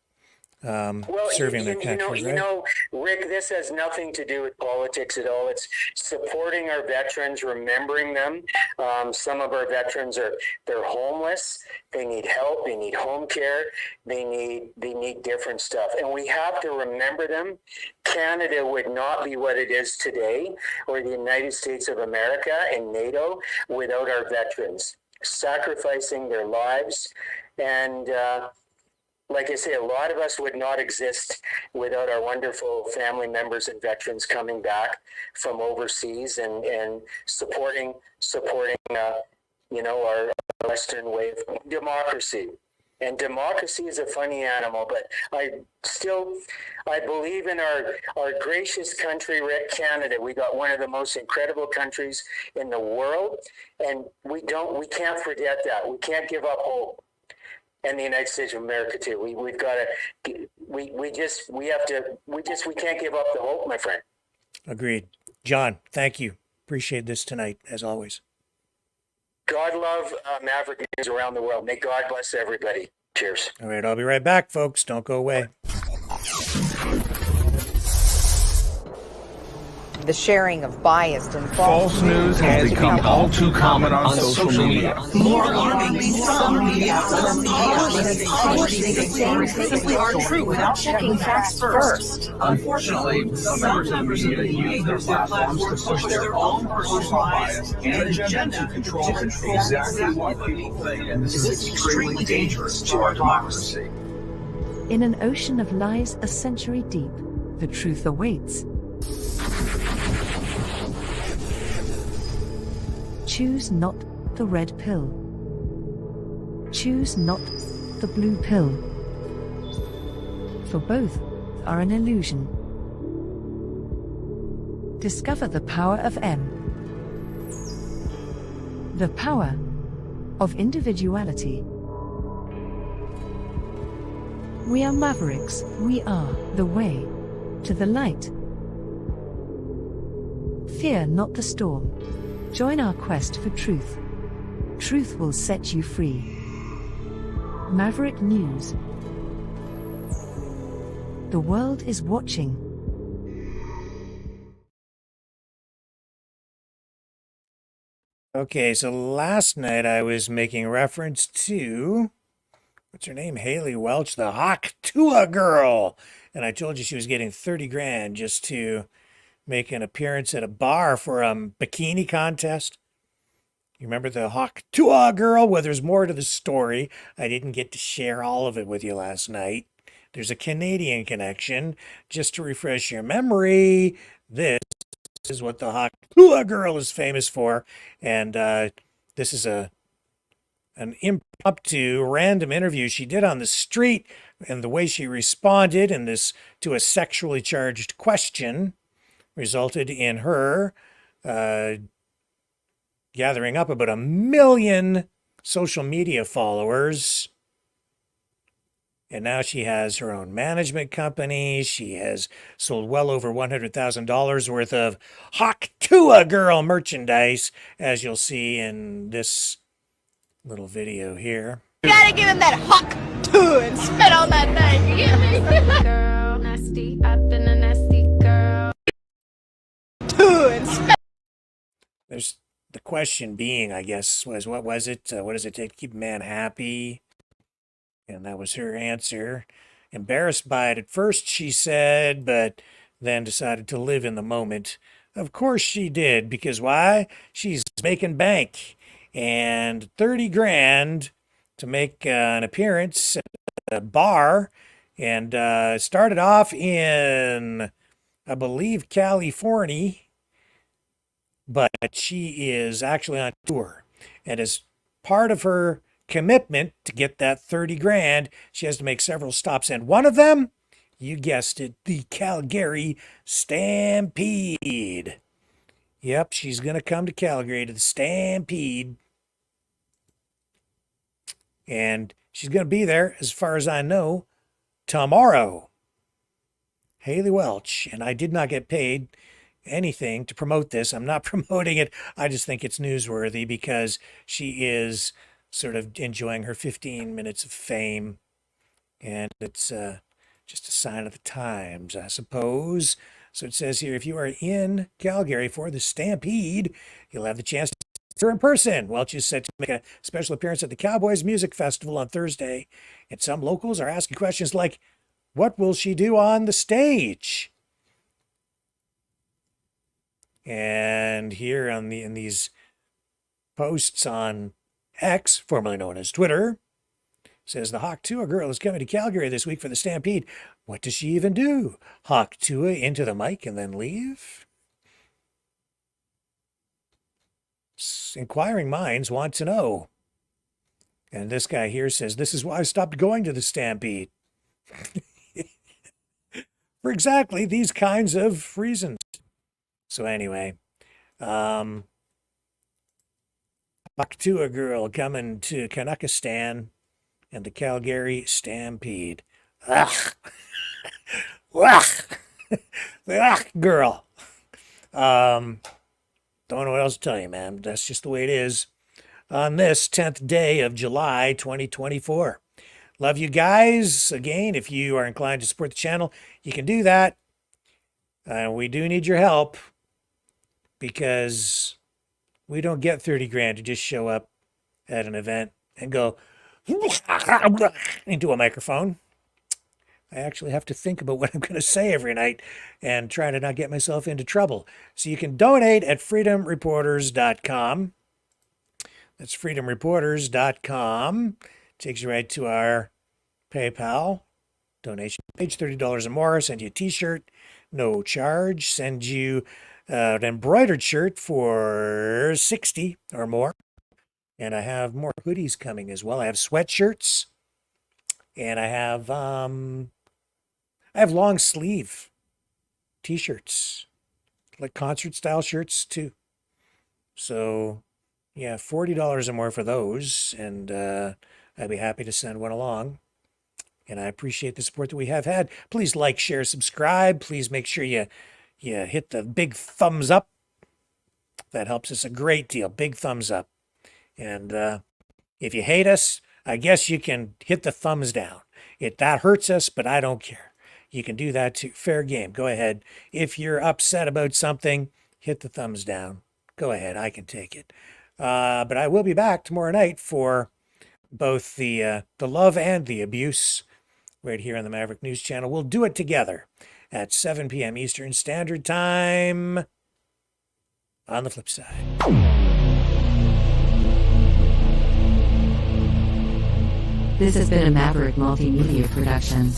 serving their country, you know, Rick, this has nothing to do with politics at all. It's supporting our veterans, remembering them. Some of our veterans they're homeless. They need help. They need home care. They need different stuff, and we have to remember them. Canada would not be what it is today, or the United States of America and NATO, without our veterans sacrificing their lives. And like I say, a lot of us would not exist without our wonderful family members and veterans coming back from overseas and supporting you know, our Western way of democracy. And democracy is a funny animal, but I believe in our gracious country, Rick, Canada. We got one of the most incredible countries in the world, and we can't forget that. We can't give up hope. And the United States of America too. We've got to. We can't give up the hope, my friend. Agreed. John, thank you. Appreciate this tonight, as always. God love Maverick News around the world. May God bless everybody. Cheers. All right, I'll be right back, folks. Don't go away. The sharing of biased and false news has become all too common on social media. More alarmingly, some media simply aren't true without checking facts first. Unfortunately, some members of the media use their platforms to push their own personal bias and agenda to control exactly what people think, and this is extremely dangerous to our democracy. In an ocean of lies a century deep, the truth awaits. Choose not the red pill. Choose not the blue pill. For both are an illusion. Discover the power of M. The power of individuality. We are mavericks. We are the way to the light. Fear not the storm. Join our quest for truth. Truth will set you free. Maverick News. The world is watching. Okay, so last night I was making reference to, what's her name? Haley Welch, the Hawk-Tua girl. And I told you she was getting 30 grand just to make an appearance at a bar for a bikini contest. You remember the Hawk-Tua girl? Well, there's more to the story. I didn't get to share all of it with you last night. There's a Canadian connection. Just to refresh your memory, this is what the Hawk-Tua girl is famous for. And this is an impromptu, random interview she did on the street, and the way she responded in this to a sexually charged question resulted in her gathering up about 1 million social media followers. And now she has her own management company. She has sold well over $100,000 worth of Hawk-Tua girl merchandise, as you'll see in this little video here. You gotta give him that Hawk-Tua and spit on that thing, you get me? Girl, nasty, I've been a nasty girl. There's the question being, I guess, was what was it? What does it take to keep a man happy? And that was her answer. Embarrassed by it at first, she said, but then decided to live in the moment. Of course she did, because why? She's making bank. And 30 grand to make an appearance at a bar. And started off in, I believe, California. But she is actually on tour. And as part of her commitment to get that 30 grand. She has to make several stops, and one of them, you guessed it, the Calgary Stampede. Yep, she's going to come to Calgary to the Stampede. And she's going to be there, as far as I know, tomorrow. Haley Welch. And I did not get paid anything to promote this. I'm not promoting it. I just think it's newsworthy because she is sort of enjoying her 15 minutes of fame. And it's just a sign of the times, I suppose. So it says here, if you are in Calgary for the Stampede, you'll have the chance to see her in person. Welch is set to make a special appearance at the Cowboys Music Festival on Thursday. And some locals are asking questions like, what will she do on the stage? And here in these posts on X, formerly known as Twitter, says the Hawk Tua girl is coming to Calgary this week for the Stampede. What does she even do? Hawk Tua into the mic and then leave? Inquiring minds want to know. And this guy here says, this is why I stopped going to the Stampede. For exactly these kinds of reasons. So anyway, Hawk Tua girl coming to Kanakistan and the Calgary Stampede. Ugh. Ugh. Ugh, girl. Don't know what else to tell you, man. That's just the way it is on this 10th day of July, 2024. Love you guys. Again, if you are inclined to support the channel, you can do that. We do need your help because we don't get 30 grand to just show up at an event and go into a microphone. I actually have to think about what I'm going to say every night and try to not get myself into trouble. So you can donate at freedomreporters.com. That's freedomreporters.com. Takes you right to our PayPal donation page, $30 or more. Send you a t-shirt, no charge. Send you an embroidered shirt for $60 or more. And I have more hoodies coming as well. I have sweatshirts, and I have long sleeve t-shirts, like concert style shirts too. So yeah, $40 or more for those, and I'd be happy to send one along. And I appreciate the support that we have had. Please like, share, subscribe. Please make sure you hit the big thumbs up. That helps us a great deal. Big thumbs up. And if you hate us, I guess you can hit the thumbs down. That hurts us, but I don't care. You can do that too. Fair game. Go ahead. If you're upset about something, hit the thumbs down. Go ahead. I can take it. But I will be back tomorrow night for both the love and the abuse right here on the Maverick News Channel. We'll do it together at 7 p.m. Eastern Standard Time on the flip side. This has been a Maverick Multimedia production.